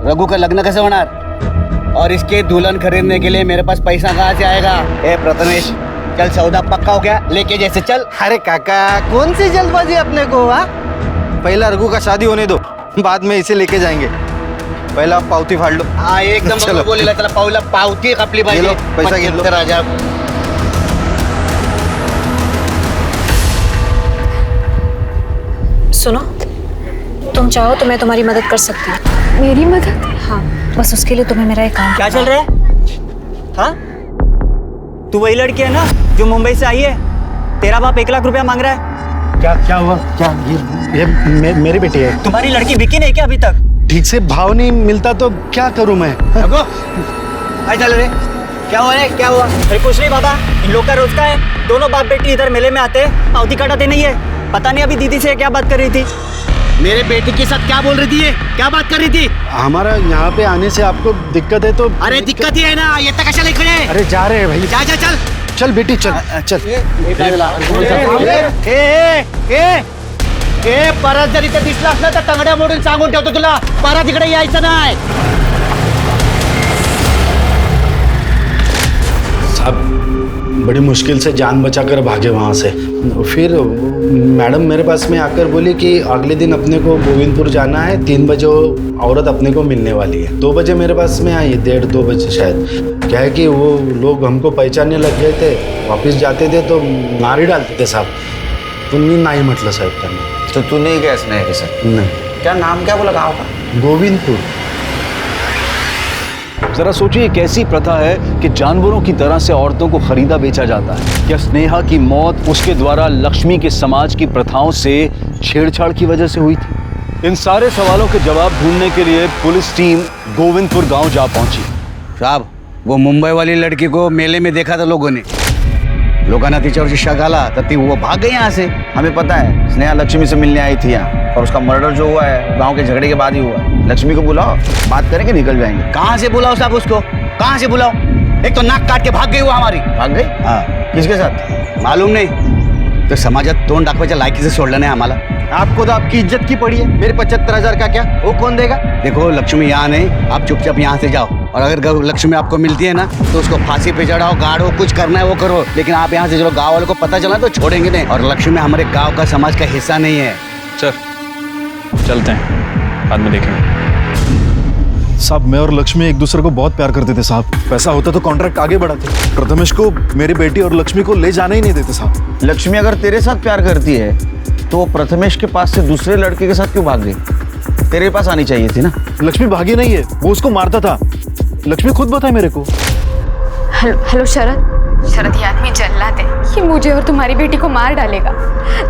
रघु का लग्न कैसे होना, और इसके दुल्हन खरीदने के लिए मेरे पास पैसा कहाँ से आएगा? ए प्रथमेश, चल सौदा पक्का हो गया, लेके जैसे चल। अरे काका कौन सी जल्दबाजी अपने को? पहला रघु का शादी होने दो, बाद में इसे लेके जाएंगे। पहला पावती फाड़ लो। हाँ एकदम चलो बोलेला, चला पावला पावती खपली पाहिजे। पैसा घेतलो। 75,000 सुनो, तुम चाहो तो मैं तुम्हारी मदद कर सकती हूँ। मेरी मदद? हाँ, बस उसके लिए तुम्हें मेरा एक काम क्या चल रहा है? हाँ तू वही लड़की है ना जो मुंबई से आई है? तेरा बाप 1 लाख रुपया मांग रहा है। क्या हुआ? क्या ये मेरी बेटी है। तुम्हारी लड़की बिकी नहीं क्या अभी तक? ठीक से भाव नहीं मिलता तो क्या करूं मैं? चल रे, क्या हुआ रे? क्या हुआ? अरे कुछ नहीं बाबा, इन लोग का रोज का है। दोनों बाप बेटी इधर मेले में आते हैं, पावती कटाते नहीं है। पता नहीं अभी दीदी से क्या बात कर रही थी। मेरे बेटी के साथ क्या बोल रही थी? ये क्या बात कर रही थी? हमारा यहाँ पे आने से आपको दिक्कत है तो? अरे दिक्कत ही है ना, ये तक कैसे खड़े? अरे जा रहे हैं भाई। जा जा चल चल बेटी चल चल। परत जर इथे दिसला असला तर तंगड्या मोडून सांगून ठेवतो तुला, परत इकडे यायचं नाही। साहब बड़ी मुश्किल से जान बचाकर भागे वहाँ से। फिर मैडम मेरे पास में आकर बोली कि अगले दिन अपने को गोविंदपुर जाना है, 3 बजे वो औरत अपने को मिलने वाली है। 2 बजे मेरे पास में आई, 1:30-2 बजे शायद। क्या है कि वो लोग हमको पहचानने लग गए थे, वापस जाते थे तो मार ही डालते थे साहब। तुम्ही नाही म्हटलं साहेब त्यांना। तो तू नहीं गया स्नेहा के साथ? नहीं। क्या नाम क्या बोला गाँव का? गोविंदपुर। जरा सोचिए कैसी प्रथा है कि जानवरों की तरह से औरतों को खरीदा बेचा जाता है। क्या स्नेहा की मौत उसके द्वारा लक्ष्मी के समाज की प्रथाओं से छेड़छाड़ की वजह से हुई थी? इन सारे सवालों के जवाब ढूंढने के लिए पुलिस टीम गोविंदपुर गांव जा पहुंची। साहब वो मुंबई वाली लड़की को मेले में देखा था लोगों ने, लोगों तिच्यावरची शक आला तर ती वो भाग गई यहाँ से। हमें पता है स्नेहा लक्ष्मी से मिलने आई थी यहाँ, और उसका मर्डर जो हुआ है गांव के झगड़े के बाद ही हुआ है। लक्ष्मी को बुलाओ, बात करेंगे, निकल जाएंगे। कहाँ से बुलाओ साहब उसको? कहाँ से बुलाओ? एक तो नाक काट के भाग गई वो हमारी। भाग गई? हाँ। किसके साथ? मालूम नहीं, तो समाजात तोंड दाखवायच्या लायकीचं सोडलं नाही आम्हाला। आपको तो आपकी इज्जत की पड़ी है, मेरे 75,000 का क्या वो कौन देगा? देखो लक्ष्मी यहाँ नहीं, आप चुपचाप यहाँ से जाओ, और अगर लक्ष्मी आपको मिलती है ना तो उसको फांसी पे चढ़ाओ, गाड़ो, कुछ करना है वो करो, लेकिन आप यहाँ से चलो। गाँव वालों को पता चला तो छोड़ेंगे नहीं, और लक्ष्मी हमारे गाँव का समाज का हिस्सा नहीं है। सर चलते हैं, बाद में देखेंगे। साहब मैं और लक्ष्मी एक दूसरे को बहुत प्यार करते थे साहब। पैसा होता तो कॉन्ट्रैक्ट आगे बढ़ाते। प्रथमेश को मेरी बेटी और लक्ष्मी को ले जाने ही नहीं देते साहब। लक्ष्मी अगर तेरे साथ प्यार करती है तो वो प्रथमेश के पास से दूसरे लड़के के साथ क्यों भाग गई? तेरे पास आनी चाहिए थी ना। लक्ष्मी भागी नहीं है, वो उसको मारता था। लक्ष्मी खुद बताए मेरे को। हेलो शरद, शरद, ये आदमी जल्लाद है। ये मुझे और तुम्हारी बेटी को मार डालेगा।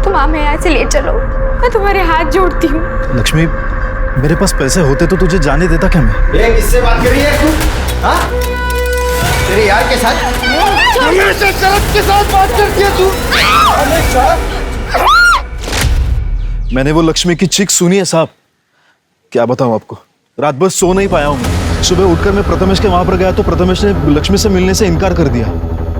तुम हमें यहाँ से ले चलो, मैं तुम्हारे हाथ जोड़ती हूँ। लक्ष्मी, मेरे पास पैसे होते तो तुझे जाने देता क्या मैं? ये किससे बात कर रही है तू? हाँ? तेरे यार के साथ? हमेशा शरद के साथ बात करती है तू। मैंने वो लक्ष्मी की चीख सुनी है साहब। क्या बताऊं आपको, रात भर सो नहीं पाया हूं मैं। सुबह उठकर मैं प्रथमेश के वहां पर गया तो प्रथमेश ने लक्ष्मी से मिलने से इनकार कर दिया।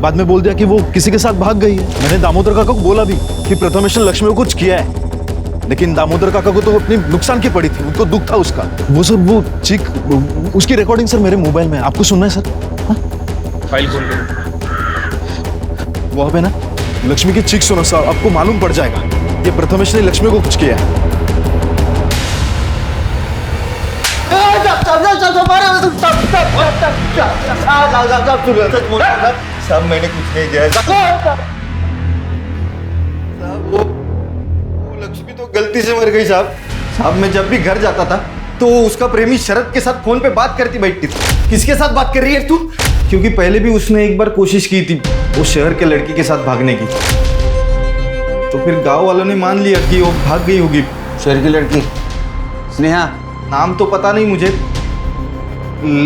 बाद में बोल दिया कि वो किसी के साथ भाग गई है। मैंने दामोदर काका को बोला भी कि प्रथमेश ने लक्ष्मी को कुछ किया है, लेकिन दामोदर काका को तो अपनी नुकसान की पड़ी थी, उनको दुख था उसका। वो सर, वो चीख, उसकी रिकॉर्डिंग सर मेरे मोबाइल में, आपको सुनना है सर? फाइल खोल लो। वहां पे ना लक्ष्मी की चीख सुनो साहब, आपको मालूम पड़ जाएगा ये प्रथमेश ने लक्ष्मी को कुछ किया है। साहब मैंने कुछ नहीं किया। वो लक्ष्मी तो गलती से मर गई साहब। साहब मैं जब भी घर जाता था तो उसका प्रेमी शरद के साथ फोन पे बात करती बैठती थी। किसके साथ बात कर रही है तू? क्योंकि पहले भी उसने एक बार कोशिश की थी वो शहर के लड़की के साथ भागने की, तो फिर गांव वालों ने मान लिया कि वो भाग गई होगी। शहर की लड़की स्नेहा? नाम तो पता नहीं मुझे,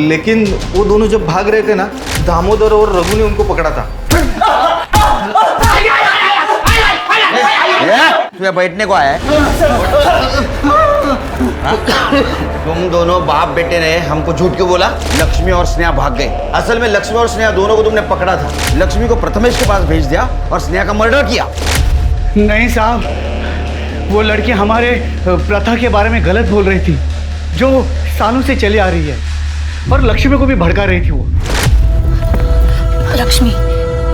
लेकिन वो दोनों जब भाग रहे थे ना, दामोदर और रघु ने उनको पकड़ा था। तुम्हें बैठने को आया है? तुम दोनों बाप बेटे ने हमको झूठ क्यों बोला? लक्ष्मी और स्नेहा भाग गए। असल में लक्ष्मी और स्नेहा दोनों को तुमने पकड़ा था। लक्ष्मी को प्रथमेश के पास भेज दिया और स्नेहा का मर्डर किया। नहीं साहब, वो लड़की हमारे प्रथा के बारे में गलत बोल रही थी, जो सालों से चली आ रही है, और लक्ष्मी को भी भड़का रही थी वो। लक्ष्मी,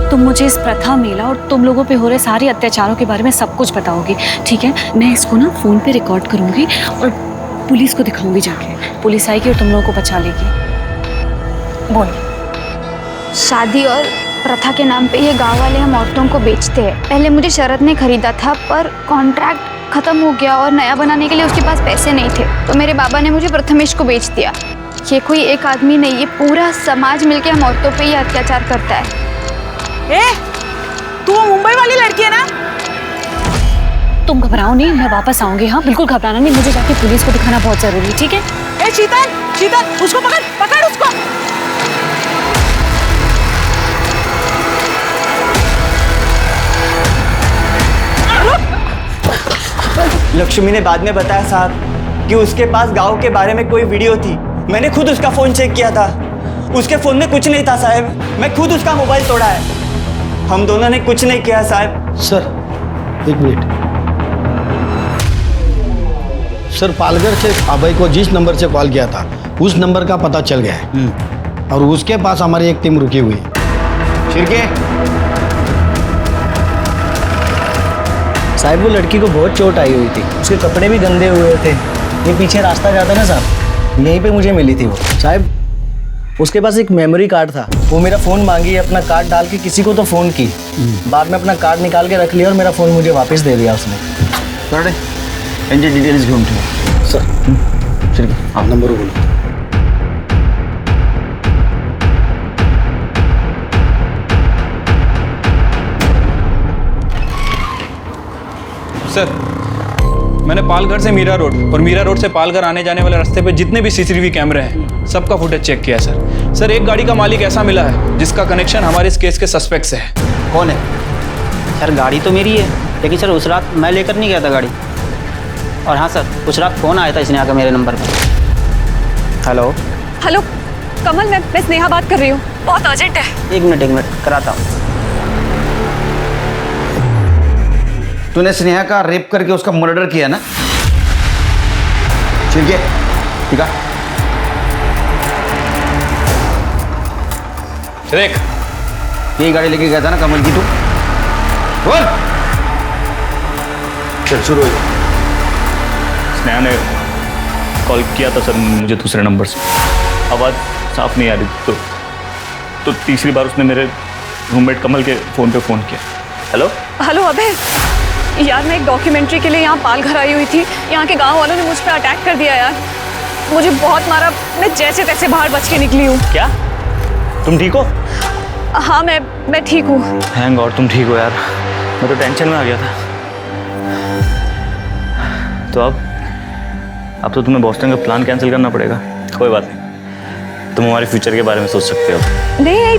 तुम मुझे इस प्रथा, मेला और तुम लोगों पे हो रहे सारे अत्याचारों के बारे में सब कुछ बताओगी, ठीक है? मैं इसको ना फोन पे रिकॉर्ड करूंगी और पुलिस को दिखाऊंगी जाके। पुलिस आएगी और तुम लोगों को बचा लेगी। बोल। शादी और प्रथा के नाम पे ये गांव वाले हम औरतों को बेचते हैं। पहले मुझे शरद ने खरीदा था, पर कॉन्ट्रैक्ट खत्म हो गया और नया बनाने के लिए उसके पास पैसे नहीं थे, तो मेरे बाबा ने मुझे प्रथमेश को बेच दिया। ये कोई एक आदमी नहीं, ये पूरा समाज मिलके हम औरतों पे ही अत्याचार करता है। तू मुंबई वाली लड़की है ना? तुम घबराओ नहीं, मैं वापस आऊंगी। हाँ, बिल्कुल घबराना नहीं, मुझे जाके पुलिस को दिखाना बहुत जरूरी है, ठीक है? शीतल, शीतल, उसको पकड़, पकड़ उसको। लक्ष्मी ने बाद में बताया साहब कि उसके पास गांव के बारे में कोई वीडियो थी। मैंने खुद उसका फोन चेक किया था, उसके फोन में कुछ नहीं था साहब। मैं खुद उसका मोबाइल तोड़ा है। हम दोनों ने कुछ नहीं किया साहब। सर एक मिनट सर, पालघर से अभय को जिस नंबर से कॉल किया था उस नंबर का पता चल गया है और उसके पास हमारी एक टीम रुकी हुई है। शिरके साहब वो लड़की को बहुत चोट आई हुई थी, उसके कपड़े भी गंदे हुए थे। ये पीछे रास्ता जाता है ना साहब, यहीं पे मुझे मिली थी वो। साहब उसके पास एक मेमोरी कार्ड था, वो मेरा फ़ोन मांगी, अपना कार्ड डाल के किसी को तो फ़ोन की, बाद में अपना कार्ड निकाल के रख लिया और मेरा फ़ोन मुझे वापस दे दिया उसने। सर यांची डिटेल्स घेऊन ठेवा। सर शिरके हाँ नंबर बोलो। सर, मैंने पालघर से मीरा रोड और मीरा रोड से पालघर आने जाने वाले रास्ते पे जितने भी सीसीटीवी कैमरे हैं सबका फुटेज चेक किया सर। सर, एक गाड़ी का मालिक ऐसा मिला है जिसका कनेक्शन हमारे इस केस के सस्पेक्ट से है। कौन है? सर गाड़ी तो मेरी है, लेकिन सर उस रात मैं लेकर नहीं गया था गाड़ी। और हाँ सर, उस रात फ़ोन आया था स्नेहा का मेरे नंबर पर। हेलो हेलो कमल, मैं स्नेहा बात कर रही हूँ, बहुत अर्जेंट है। एक मिनट कराता हूँ। तूने स्नेहा का रेप करके उसका मर्डर किया ना? ठीक है, ठीक है। देख, यही गाड़ी लेके गया था ना कमल की तू? बोल। चल शुरू हो जाए। स्नेहा ने कॉल किया था सर मुझे दूसरे नंबर से, आवाज़ साफ नहीं आ रही थी, तो तीसरी बार उसने मेरे रूममेट कमल के फ़ोन पे फ़ोन किया। हेलो हेलो अभय, यार मैं एक डॉक्यूमेंट्री के लिए यहाँ पालघर आई हुई थी। यहाँ के गांव वालों ने मुझ पर अटैक कर दिया यार, मुझे बहुत मारा। मैं जैसे तैसे बाहर बच के निकली हूँ। क्या तुम ठीक हो? हाँ मैं ठीक हूँ। थैंक गॉड तुम ठीक हो यार, मैं तो टेंशन में आ गया था। तो अब तो तुम्हें बॉस्टन का प्लान कैंसिल करना पड़ेगा। कोई बात नहीं, तुम हमारे फ्यूचर के बारे में सोच सकते हो। नहीं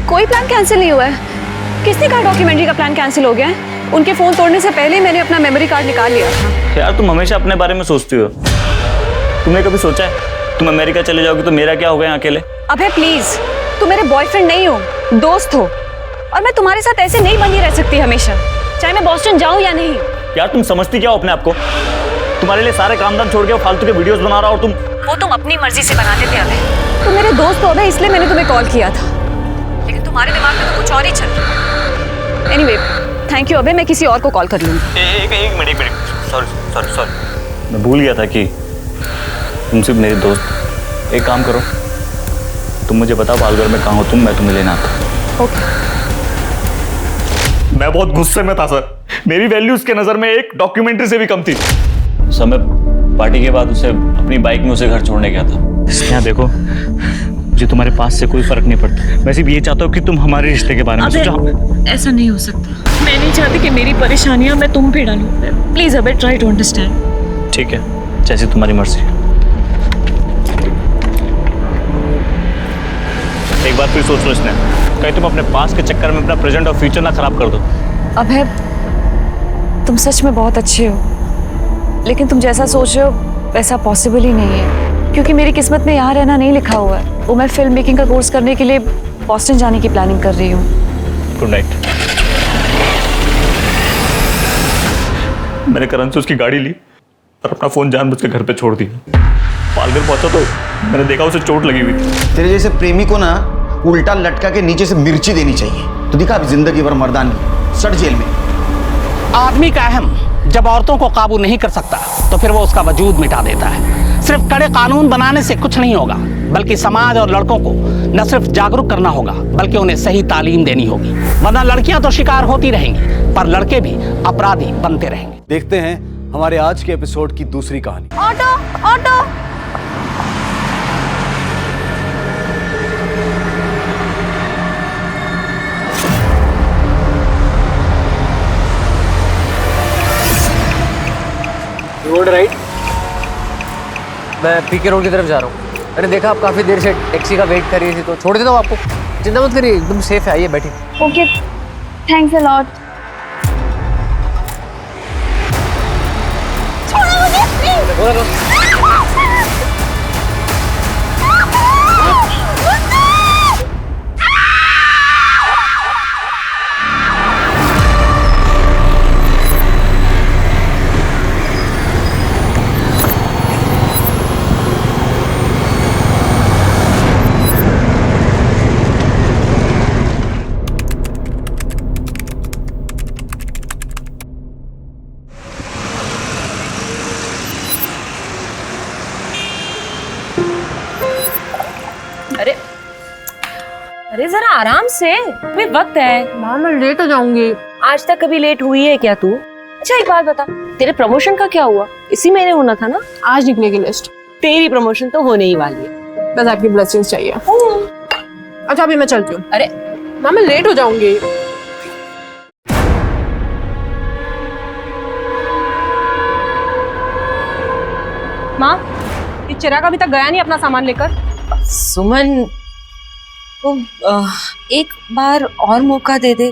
कोई प्लान कैंसिल नहीं हुआ है। किसने कहा डॉक्यूमेंट्री का प्लान कैंसिल हो गया है? उनके फ़ोन तोड़ने से पहले मैंने अपना मेमोरी कार्ड निकाल लिया था। यार तुम हमेशा अपने बारे में सोचती हो। तुमने कभी सोचा है तुम अमेरिका चले जाओगी तो मेरा क्या होगा यहाँ अकेले? अबे प्लीज, तुम मेरे बॉयफ्रेंड नहीं हो, दोस्त हो, और मैं तुम्हारे साथ ऐसे नहीं बनी रह सकती हमेशा, चाहे मैं बॉस्टन जाऊं या नहीं। यार तुम समझती क्या हो अपने आप को? तुम्हारे लिए सारे काम धाम छोड़ के फालतू के वीडियोस बना रहा और तुम वो तुम अपनी मर्जी से बनाते थे अबे। तुम मेरे दोस्त हो अबे, इसलिए मैंने तुम्हें कॉल किया था, लेकिन तुम्हारे दिमाग में तो कुछ और ही चल रहा है। एनीवे, थैंक यू अबे, मैं किसी और को कॉल कर लूंगी। एक मिनट, सॉरी, मैं भूल गया था कि तुम सिर्फ मेरे दोस्त। एक काम करो, तुम मुझे बताओ पालघर में कहाँ हो तुम, मैं तुम्हें लेना आता। ओके। मैं बहुत गुस्से में था सर, मेरी वैल्यू उसके नजर में एक डॉक्यूमेंट्री से भी कम थी। समय पार्टी के बाद उसे अपनी बाइक में उसे घर छोड़ने गया था। स्नेहा देखो, मुझे तुम्हारे पास से कोई फर्क नहीं पड़ता, मैं सिर्फ ये चाहता हूँ कि तुम हमारे रिश्ते के बारे में सोचो। ऐसा नहीं हो सकता, मैं नहीं चाहती कि मेरी परेशानियां मैं तुम पे डालूं। प्लीज अबे ट्राई टू अंडरस्टैंड। ठीक है, जैसी तुम्हारी मर्जी। एक बात फिर सोच लो स्नेहा, कहीं तुम अपने पास के चक्कर में अपना प्रेजेंट और फ्यूचर ना खराब कर दो। अबे तुम सच में बहुत अच्छे हो, लेकिन तुम जैसा सोच रहे हो वैसा पॉसिबल ही नहीं है, क्योंकि मेरी किस्मत में यहाँ रहना नहीं लिखा हुआ है। वो मैं फिल्म मेकिंग का कोर्स करने के लिए बॉस्टन जाने की प्लानिंग कर रही हूँ। Good night. मैंने करण से उसकी गाड़ी ली और अपना फोन जानबूझ के घर पे छोड़ दिया। पालघर पहुंचा तो मैंने देखा उसे चोट लगी हुई थी। तेरे जैसे प्रेमी को ना उल्टा लटका के नीचे से मिर्ची देनी चाहिए। तो दिखा अभी जिंदगी भर मर्दानगी, सट जेल में। आदमी का अहम जब औरतों को काबू नहीं कर सकता तो फिर वो उसका वजूद मिटा देता है। सिर्फ कड़े कानून बनाने से कुछ नहीं होगा, बल्कि समाज और लड़कों को न सिर्फ जागरूक करना होगा बल्कि उन्हें सही तालीम देनी होगी, वरना लड़कियां तो शिकार होती रहेंगी पर लड़के भी अपराधी बनते रहेंगे। देखते हैं हमारे आज के एपिसोड की दूसरी कहानी। Auto auto. Road right. मैं पीके रोड की तरफ जा रहा हूँ। मैंने देखा आप काफ़ी देर से टैक्सी का वेट कर रही थी, तो छोड़ देता हूँ आपको। चिंता मत करिए, एकदम सेफ है, आइए बैठिए। Okay, thanks a lot. अरे जरा आराम से, अभी वक्त है। माँ मैं लेट हो जाऊंगी। आज तक कभी लेट हुई है क्या तू? अच्छा एक बात बता, तेरे प्रमोशन का क्या हुआ? इसी महीने होना था ना? आज निकलेगी लिस्ट। तेरी प्रमोशन तो होने ही वाली है। बस आपकी ब्लेसिंग्स चाहिए। अच्छा अभी मैं चलती हूँ। अरे माँ मैं लेट हो जाऊंगी। माँ ये चिराग अभी तक गया नहीं अपना सामान लेकर। सुमन तो एक बार और मौका दे दे,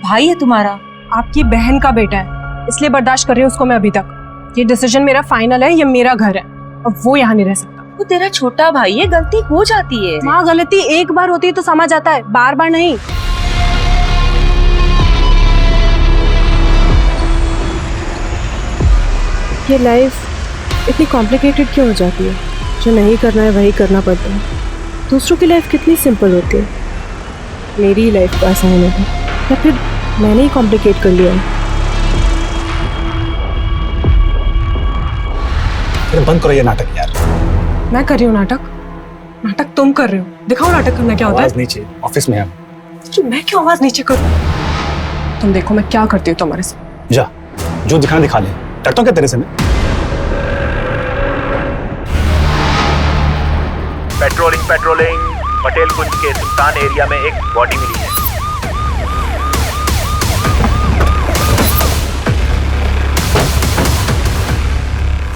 भाई है तुम्हारा। आपकी बहन का बेटा है, इसलिए बर्दाश्त कर रही हूँ उसको मैं अभी तक। ये डिसीजन मेरा फाइनल है, ये मेरा घर है और वो यहाँ नहीं रह सकता। वो तेरा छोटा भाई है, गलती हो जाती है। माँ गलती एक बार होती है तो समझ आता है, बार बार नहीं। ये लाइफ इतनी कॉम्प्लिकेटेड क्यों हो जाती है? जो नहीं करना है वही करना पड़ता है। दूसरों की लाइफ कितनी सिंपल होती है, मेरी लाइफ को आसान है या फिर मैंने ही कॉम्प्लिकेट कर लिया है? अरे बंद करो ये नाटक यार। मैं कर रही हूँ नाटक? नाटक तुम कर रहे हो। दिखाओ नाटक करना क्या होता है। आवाज नीचे, ऑफिस में हम। कि मैं क्यों आवाज नीचे करूँ? तुम देखो मैं क्या करती हूँ तुम्हारे साथ। जा, जो दिखाना दिखा ले। डरता हूँ क्या तेरे से मैं? पेट्रोलिंग पेट्रोलिंग पटेल कुंज के सुल्तान एरिया में एक बॉडी मिली है।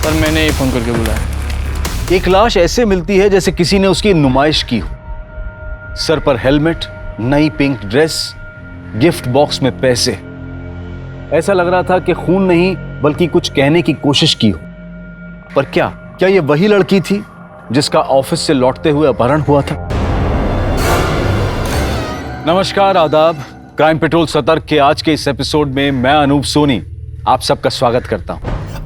सर मैंने ही फोन करके बुलाया। एक लाश ऐसे मिलती है जैसे किसी ने उसकी नुमाइश की हो। सर पर हेलमेट, नई पिंक ड्रेस, गिफ्ट बॉक्स में पैसे। ऐसा लग रहा था कि खून नहीं बल्कि कुछ कहने की कोशिश की हो। पर क्या ये वही लड़की थी जिसका ऑफिस से लौटते हुए अपहरण हुआ था? नमस्कार, आदाब। क्राइम पेट्रोल सतर्क के आज के इस एपिसोड में मैं अनूप सोनी आप सबका स्वागत करता हूं।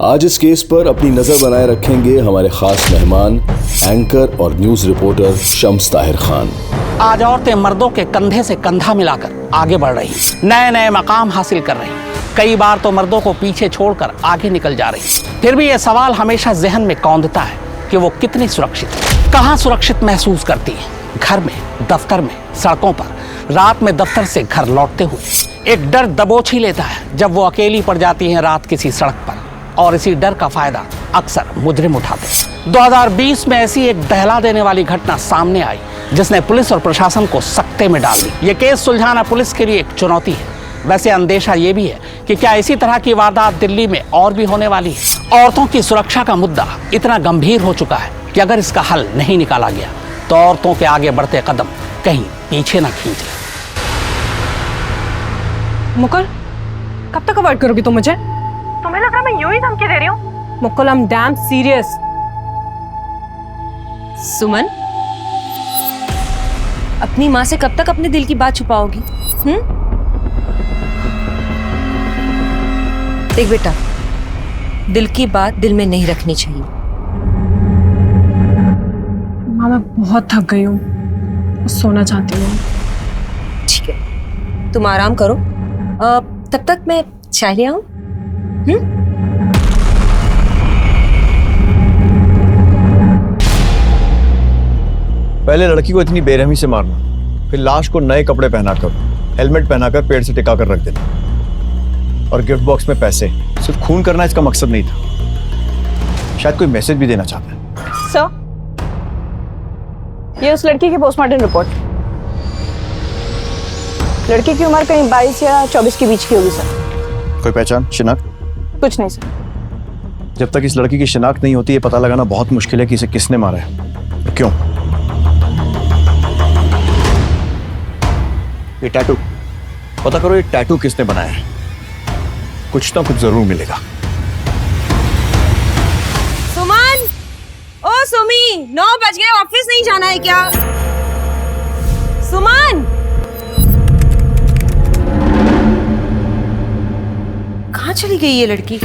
आज इस केस पर अपनी नजर बनाए रखेंगे हमारे खास मेहमान, एंकर और न्यूज रिपोर्टर शम्स ताहिर खान। आज औरतें मर्दों के कंधे से कंधा मिलाकर आगे बढ़ रही, नए नए मकाम हासिल कर रही, कई बार तो मर्दों को पीछे छोड़कर आगे निकल जा रही। फिर भी यह सवाल हमेशा जहन में कौंधता है कि वो कितनी सुरक्षित है, कहाँ सुरक्षित महसूस करती है? घर में, दफ्तर में, सड़कों पर, रात में दफ्तर से घर लौटते हुए एक डर दबोच ही लेता है जब वो अकेली पड़ जाती है रात किसी सड़क पर, और इसी डर का फायदा अक्सर मुजरिम उठाते हैं। 2020 में ऐसी एक दहला देने वाली घटना सामने आई जिसने पुलिस और प्रशासन को सकते में डाल दी। ये केस सुलझाना पुलिस के लिए एक चुनौती है। वैसे अंदेशा ये भी है कि क्या इसी तरह की वारदात दिल्ली में और भी होने वाली है? औरतों की सुरक्षा का मुद्दा इतना गंभीर हो चुका है कि अगर इसका हल नहीं निकाला गया तो औरतों के आगे बढ़ते कदम कहीं पीछे ना खींच ले। मुकुल, कब तक अवॉइड करोगी तुम मुझे? तुम्हें लग रहा मैं यूं ही धमकी दे रही हूँ? Mukul, I am damn serious. Suman, अपनी माँ से कब तक अपने दिल की बात छुपाओगी? देख बेटा, दिल की बात दिल में नहीं रखनी चाहिए। माँ, मैं बहुत थक गई हूँ, सोना चाहती हूँ। ठीक है, तुम आराम करो। तब तक मैं चाय ले आऊं? पहले लड़की को इतनी बेरहमी से मारना, फिर लाश को नए कपड़े पहनाकर, हेलमेट पहनाकर पेड़ से टिका कर रख देना, और गिफ्ट बॉक्स में पैसे। सिर्फ खून करना इसका मकसद नहीं था, शायद कोई मैसेज भी देना चाहता है। सर, ये उस लड़की की पोस्टमार्टम रिपोर्ट। लड़की की उम्र कहीं 22 या 24 के बीच की होगी सर। कोई पहचान, शिनाख्त? कुछ नहीं सर। जब तक इस लड़की की शिनाख्त नहीं होती, ये पता लगाना बहुत मुश्किल है कि इसे किसने मारा है और क्यों। ये टैटू, पता करो ये टैटू किसने बनाया है। कुछ ना कुछ जरूर मिलेगा। सुमन, ओ सुमी, 9 बज गए, ऑफिस नहीं जाना है क्या? सुमन, कहाँ चली गई ये लड़की?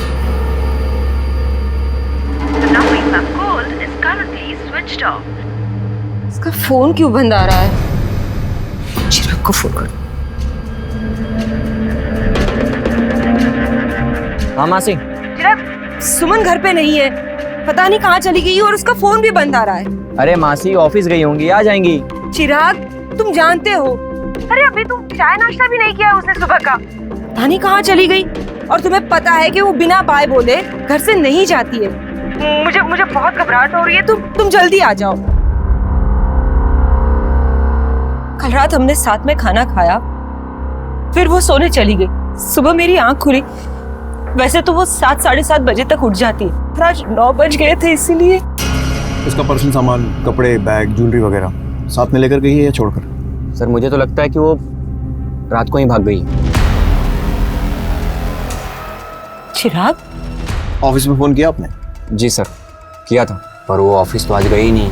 इसका फोन क्यों बंद आ रहा है? चिराग को फोन कर। हाँ मासी। चिराग, सुमन घर पे नहीं है, पता नहीं कहाँ चली गई और उसका फोन भी बंद आ रहा है। अरे मासी ऑफिस गई होंगी, आ जाएंगी। चिराग, तुम जानते हो, अरे अभी तुम चाय नाश्ता भी नहीं किया उसने सुबह का। पता नहीं कहाँ चली गई, और तुम्हें पता है कि वो बिना बाय बोले घर से नहीं जाती है। मुझे बहुत घबराहट हो रही है, तुम जल्दी आ जाओ। कल रात हमने साथ में खाना खाया, फिर वो सोने चली गई। सुबह मेरी आंख खुली, वैसे तो वो 7 साढ़े 7 बजे तक उठ जाती है, पर आज 9 बज गए थे, इसीलिए। इसका पर्सनल सामान, कपड़े, बैग, ज्वेलरी वगैरह साथ में लेकर गई है या छोड़कर? सर मुझे तो लगता है कि वो रात को ही भाग गई। चिराग, ऑफिस में फोन किया आपने? जी सर, किया था, पर वो ऑफिस तो आज गई ही नहीं।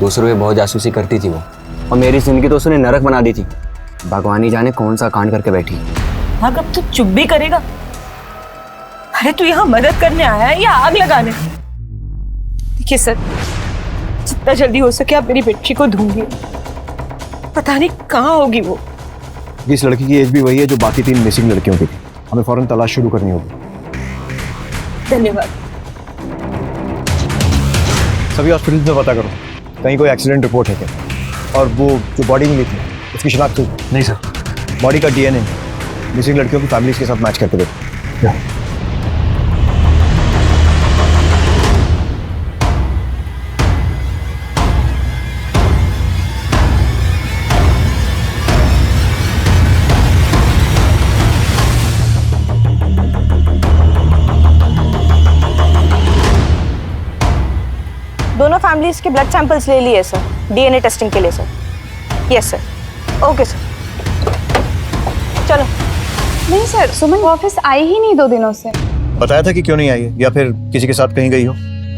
दूसरों पे बहुत जासूसी करती थी वो, और मेरी जिंदगी तो उसने नरक बना दी थी। भगवान ही जाने कौन सा कांड करके बैठी। हाँ, अब तू चुप भी करेगा? अरे तू यहाँ मदद करने आया है या आग लगाने? देखिए सर, जितना जल्दी हो सके आप मेरी बेटी को ढूंढिए, पता नहीं कहाँ होगी वो। इस लड़की की एज भी वही है जो बाकी 3 मिसिंग लड़कियों की थी। हमें फौरन तलाश शुरू करनी होगी। धन्यवाद। सभी हॉस्पिटल में पता करो, कहीं कोई एक्सीडेंट रिपोर्ट है क्या? और वो जो बॉडी मिली थी उसकी शिनाख्त हुई? नहीं सर। बॉडी का डीएनए मिसिंग लड़कियों की फैमिलीज के साथ मैच करके देखो। फैमिलीज के ब्लड सैंपल्स ले लिए सर, डीएनए टेस्टिंग के लिए sir. Yes sir. Okay sir, चलो। नहीं सर, सुमन ऑफिस आई ही नहीं 2 दिनों से। बताया था कि क्यों नहीं आई है, या फिर किसी के साथ कहीं गई हो?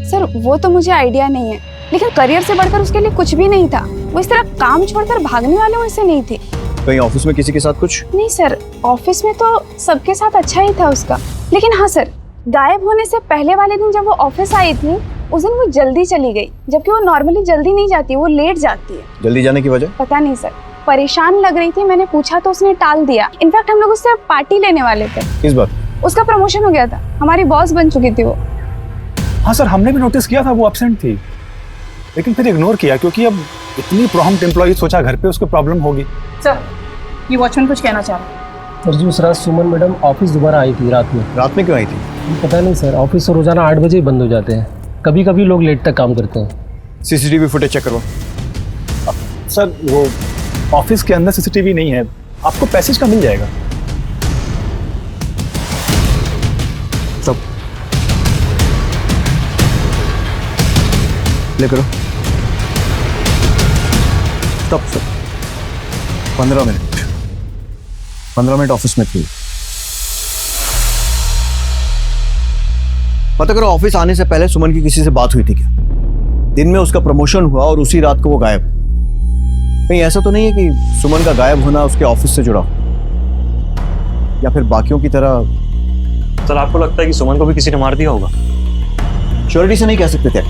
सर वो तो मुझे आइडिया नहीं है, लेकिन करियर से बढ़कर उसके लिए कुछ भी नहीं था। वो इस तरह काम छोड़कर भागने वाले वैसे नहीं थे। कहीं ऑफिस में किसी के साथ कुछ? नहीं सर, ऑफिस में तो सबके साथ अच्छा ही था उसका, लेकिन हाँ सर, गायब होने से पहले वाले दिन जब वो ऑफिस आई थी उस दिन वो जल्दी चली गई, जबकि वो नॉर्मली जल्दी नहीं जाती, वो लेट जाती है। जल्दी जाने की वजह? पता नहीं सर, परेशान लग रही थी, मैंने पूछा तो उसने टाल दिया। इनफैक्ट हम लोग उससे पार्टी लेने वाले थे। किस बात? उसका प्रमोशन हो गया था, हमारी बॉस बन चुकी थी वो। हाँ सर, हमने भी नोटिस किया था वो एब्सेंट थी, लेकिन फिर इग्नोर किया क्योंकि अब इतनी प्रॉम्प्ट एम्प्लॉई, सोचा घर पे उसको प्रॉब्लम होगी। सर ये वॉचमैन कुछ कहना चाह रहा है। सर जी, उस रात सुमन मैडम ऑफिस दोबारा आई थी रात में। रात में क्यों आई थी? पता नहीं सर, ऑफिस तो रोजाना 8 बजे ही बंद हो जाते हैं, कभी कभी लोग लेट तक काम करते हैं। सीसीटीवी फुटेज चेक करवा। सर वो ऑफिस के अंदर सीसीटीवी नहीं है, आपको पैसेज का मिल जाएगा। सब ले करो। स्टॉप सर, 15 मिनट ऑफिस में थी। पता करो ऑफिस आने से पहले सुमन की किसी से बात हुई थी क्या? दिन में उसका प्रमोशन हुआ और उसी रात को वो गायब। कहीं ऐसा तो नहीं है कि सुमन का गायब होना उसके ऑफिस से जुड़ा हो, या फिर बाकियों की तरह? सर आपको लगता है कि सुमन को भी किसी ने मार दिया होगा? श्योरिटी से नहीं कह सकते थे।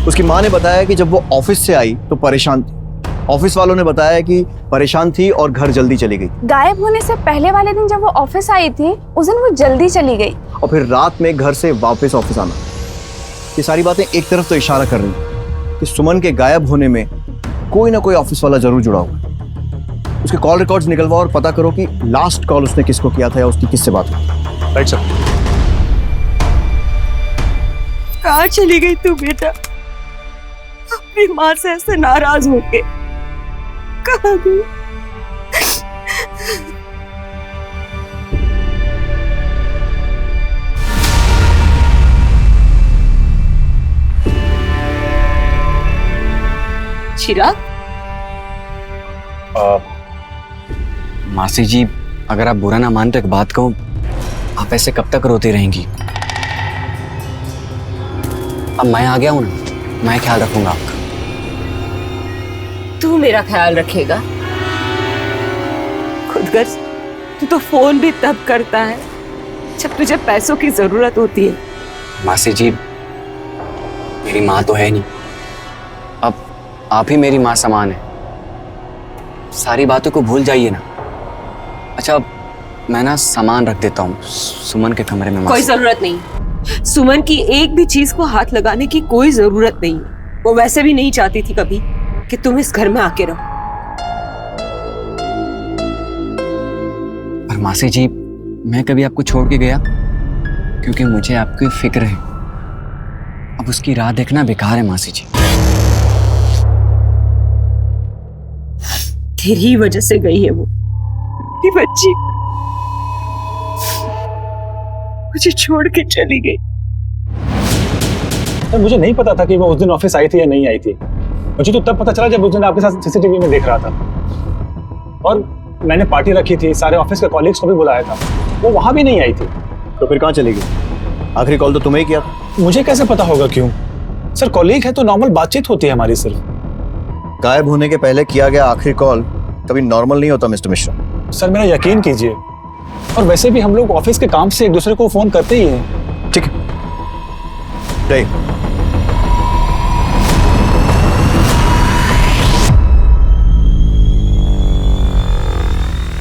उसकी माँ ने बताया कि जब वो ऑफिस से आई तो परेशान थी। ऑफिस वालों ने बताया कि परेशान थी और घर जल्दी चली गई। गायब होने से पहले वाले दिन जब वो ऑफिस आई थी उस दिन वो जल्दी चली गई, और फिर रात में घर से वापस ऑफिस आना। ये सारी बातें एक तरफ तो इशारा कर रही हैं कि सुमन के गायब होने में कोई ना कोई ऑफिस वाला जरूर जुड़ा होगा। उसके कॉल रिकॉर्ड्स निकलवाओ और पता करो कि लास्ट कॉल उसने किसको किया था या उसकी किससे बात हुई। Right sir. कहाँ चली गई तू बेटा? अपनी माँ से ऐसे नाराज होके कहाँ गई? चिराग? मासी जी, अगर आप बुरा ना मानते एक बात कहूं, आप ऐसे कब तक रोती रहेंगी? अब मैं आ गया हूं ना, मैं ख्याल रखूंगा आपका। तू मेरा ख्याल रखेगा? खुदगर्ज, तू तो फोन भी तब करता है जब तुझे पैसों की जरूरत होती है। मासी जी, मेरी माँ तो है नहीं, अब आप ही मेरी माँ समान है। सारी बातों को भूल जाइए ना। अच्छा, मैं ना सामान रख देता हूँ सुमन के कमरे में। कोई जरूरत नहीं, सुमन की एक भी चीज को हाथ लगाने की कोई जरूरत नहीं। वो वैसे भी नहीं चाहती थी कभी कि तुम इस घर में आके रहो। पर मासी जी, मैं कभी आपको छोड़ के गया? क्योंकि मुझे आपकी फिक्र है। अब उसकी राह देखना बेकार है मासी जी। तेरी वजह से गई है वो, ये बच्ची मुझे छोड़ के चली गई। सर मुझे नहीं पता था कि वो उस दिन ऑफिस आई थी या नहीं आई थी। मुझे तो तब पता चला जब उस दिन आपके साथ सीसीटीवी में देख रहा था, और मैंने पार्टी रखी थी, सारे ऑफिस के कॉलीग्स को भी बुलाया था, वो वहां भी नहीं आई थी। तो फिर कहाँ चली गई? आखिरी कॉल तो तुम्हें ही किया था। मुझे कैसे पता होगा? क्यों सर, कॉलीग है तो नॉर्मल बातचीत होती है हमारी। सिर्फ गायब होने के पहले किया गया आखिरी कॉल कभी नॉर्मल नहीं होता मिस्टर मिश्रा। सर मेरा यकीन कीजिए, और वैसे भी हम लोग ऑफिस के काम से एक दूसरे को फोन करते ही हैं। ठीक है,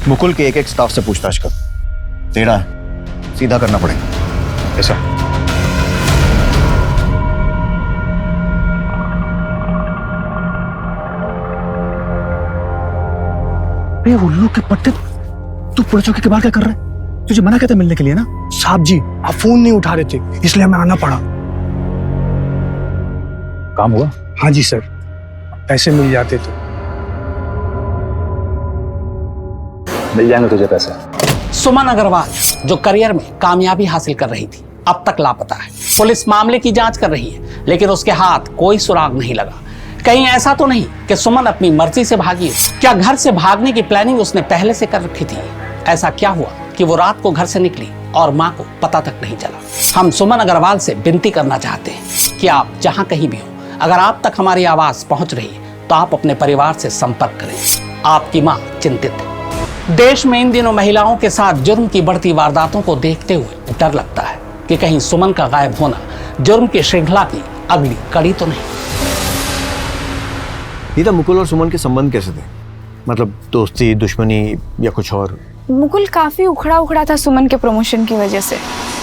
मुकुल के एक स्टाफ से पूछताछ कर। टेढ़ा है, सीधा करना पड़ेगा। ऐसा उल्लू के पट्टे, तू पुलिस चौकी के बाहर क्या कर रहा है? तुझे मना कहता मिलने के लिए ना? साहब जी, आप फोन नहीं उठा रहे थे, इसलिए हमें आना पड़ा। काम हुआ? हाँ जी सर, पैसे मिल जाते तो। मिल जाएंगे तुझे पैसे। सुमन अग्रवाल जो करियर में कामयाबी हासिल कर रही थी, अब तक लापता है। पुलिस मामले की जांच कर रही है, लेकिन उसके हाथ कोई सुराग नहीं लगा। कहीं ऐसा तो नहीं कि सुमन अपनी मर्जी से भागी? क्या घर से भागने की प्लानिंग उसने पहले से कर रखी थी? ऐसा क्या हुआ कि वो रात को घर से निकली और माँ को पता तक नहीं चला? हम सुमन अग्रवाल से विनती करना चाहते हैं कि आप जहां कहीं भी हो, अगर आप तक हमारी आवाज पहुंच रही है तो आप अपने परिवार से संपर्क करें। आपकी माँ चिंतित है। देश में इन दिनों महिलाओं के साथ जुर्म की बढ़ती वारदातों को देखते हुए डर लगता है कि कहीं सुमन का गायब होना जुर्म की श्रृंखला की अगली कड़ी तो नहीं। नीता, मुकुल और सुमन के संबंध कैसे थे? मतलब दोस्ती, दुश्मनी या कुछ और? मुकुल काफी उखड़ा उखड़ा था सुमन के प्रमोशन की वजह से।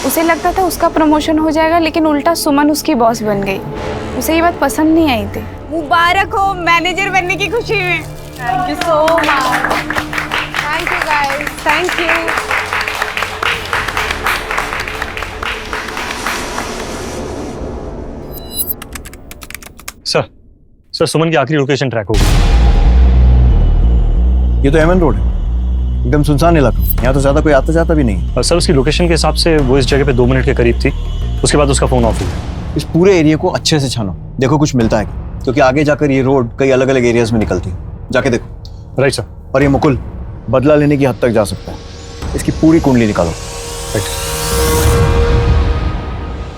उसे लगता था उसका प्रमोशन हो जाएगा, लेकिन उल्टा सुमन उसकी बॉस बन गई। उसे ये बात पसंद नहीं आई थी। मुबारक हो मैनेजर बनने की खुशी में। Thank you so much. Thank you guys, thank you. Sir Suman की आखिरी लोकेशन ट्रैक हो गई। ये तो एमएन रोड है, एकदम सुनसान इलाका। यहाँ तो ज्यादा कोई आता जाता भी नहीं। और सर उसकी लोकेशन के हिसाब से वो इस जगह पे 2 मिनट के करीब थी, उसके बाद उसका फोन ऑफ हो गया। इस पूरे एरिया को अच्छे से छानो, देखो कुछ मिलता है क्योंकि आगे जाकर ये रोड कई अलग अलग एरियाज में निकलती है। जाके देखो। Right sir. और ये मुकुल बदला लेने की हद तक जा सकता है, इसकी पूरी कुंडली निकालो।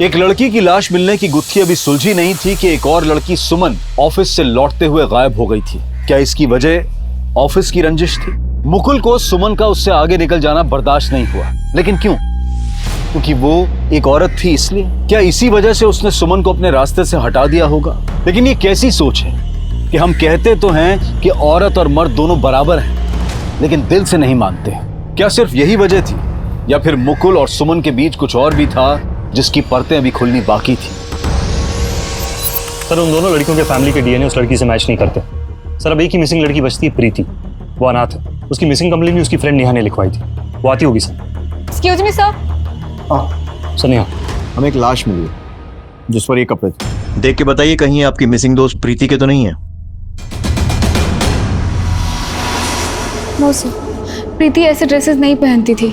एक लड़की की लाश मिलने की गुत्थी अभी सुलझी नहीं थी कि एक और लड़की सुमन ऑफिस से लौटते हुए गायब हो गई थी। क्या इसकी वजह ऑफिस की रंजिश थी? मुकुल को सुमन का उससे आगे निकल जाना बर्दाश्त नहीं हुआ, लेकिन क्यों? क्योंकि वो एक औरत थी इसलिए? क्या इसी वजह से उसने सुमन को अपने रास्ते से हटा दिया होगा? लेकिन ये कैसी सोच है कि हम कहते तो हैं कि औरत और मर्द दोनों बराबर हैं, लेकिन दिल से नहीं मानते। क्या सिर्फ यही वजह थी, या फिर मुकुल और सुमन के बीच कुछ और भी था जिसकी परतें अभी खुलनी बाकी थी? सर उन दोनों लड़कियों के फैमिली के डीएनए उस लड़की से मैच नहीं करते। सर अब एक ही मिसिंग लड़की बचती है, प्रीति। वो अनाथ है। उसकी मिसिंग कंप्लेंट भी उसकी फ्रेंड नेहा ने लिखवाई थी। वो आती होगी sir. Excuse me sir. Sir Neha, हमें एक लाश मिली है जिस पर ये कपड़े थे। देख के बताइए कहीं आपकी मिसिंग दोस्त प्रीति के तो नहीं है? नो सर, प्रीति ऐसे ड्रेसेस नहीं पहनती थी।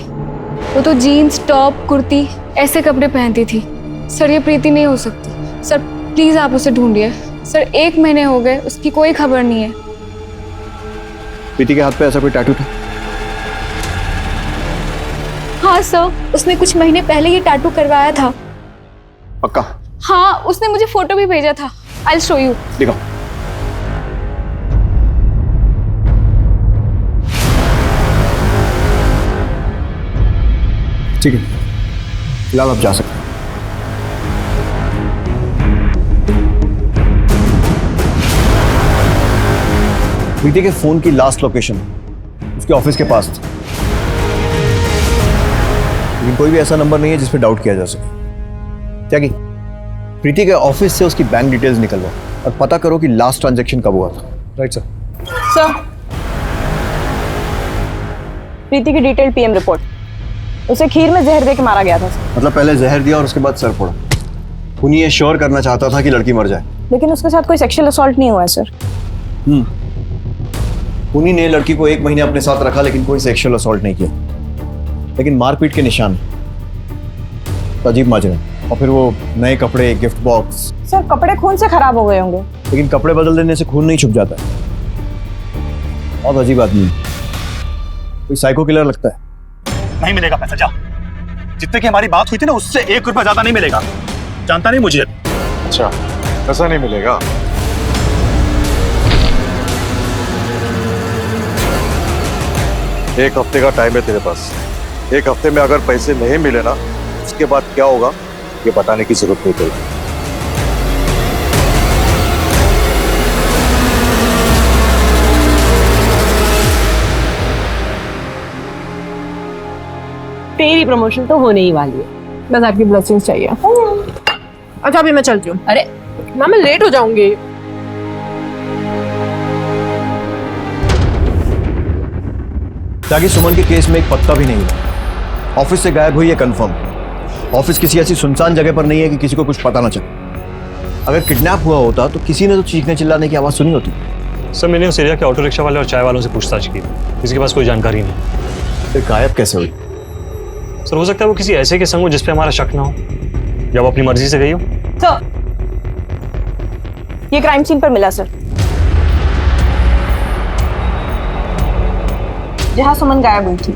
वो तो जीन्स, टॉप, कुर्ती ऐसे कपड़े पहनती थी। सर ये प्रीति नहीं हो सकती। सर प्लीज आप उसे ढूंढिए। सर 1 महीने हो गए, उसकी कोई खबर नहीं है। प्रीति के हाथ पे ऐसा कोई टैटू था? हाँ सर, उसने कुछ महीने पहले ये टैटू करवाया था। पक्का? हाँ, उसने मुझे फोटो भी भेजा था। I will show you. दिखाओ। ठीक है, फिलहाल आप जा सकते हैं। प्रीति के फोन की लास्ट लोकेशन उसके ऑफिस के पास थी, लेकिन कोई भी ऐसा नंबर नहीं है जिस पे डाउट किया जा सके। क्या की प्रीति के ऑफिस से उसकी बैंक डिटेल्स निकलवाओ और पता करो कि लास्ट ट्रांजैक्शन कब हुआ था। Right sir. सर प्रीति की डिटेल पीएम रिपोर्ट। उसे खीर में जहर दे के मारा गया था सर। मतलब पहले जहर दिया और उसके बाद सर फोड़ा। उन्हीं ये श्योर करना चाहता था कि लड़की मर जाए। लेकिन उसके साथ कोई सेक्सुअल असॉल्ट नहीं हुआ है सर। उन्हीं ने लड़की को 1 महीने अपने साथ रखा, लेकिन कोई सेक्सुअल असॉल्ट नहीं किया। लेकिन मारपीट के निशान, अजीब माजरा। और फिर वो नए कपड़े, गिफ्ट बॉक्स। सर कपड़े खून से खराब हो गए होंगे। लेकिन कपड़े बदल देने से खून नहीं छुप जाता है। बहुत अजीब आदमी, कोई साइको किलर लगता है। नहीं मिलेगा पैसा, जा। जितने की हमारी बात हुई थी ना, उससे 1 रुपया ज्यादा नहीं मिलेगा। जानता नहीं मुझे। अच्छा, पैसा नहीं मिलेगा? एक हफ्ते का टाइम है तेरे पास। 1 हफ्ते में अगर पैसे नहीं मिले ना, उसके बाद क्या होगा ये बताने की जरूरत नहीं पड़ेगी। तेरी प्रमोशन तो होने ही वाली है, बस आपकी ब्लेसिंग्स चाहिए। अच्छा अभी मैं चलती हूँ। अरे ना मैं लेट हो जाऊंगी। ताकि सुमन के केस में एक पत्ता भी नहीं है। ऑफिस से गायब हुई है कंफर्म। ऑफिस किसी ऐसी सुनसान जगह पर नहीं है कि किसी को कुछ पता ना चले। अगर किडनैप हुआ होता तो किसी ने तो चीखने चिल्लाने की आवाज सुनी होती। सर मैंने उस एरिया के ऑटो रिक्शा वाले और चाय वालों से पूछताछ की, किसी के पास कोई जानकारी नहीं। फिर गायब कैसे हुई? सर हो सकता है वो किसी ऐसे के संग हो जिस पे हमारा शक ना हो, या वो अपनी मर्जी से गई हो। सर ये क्राइम सीन पर मिला सर, जहाँ सुमन गायब हुई थी।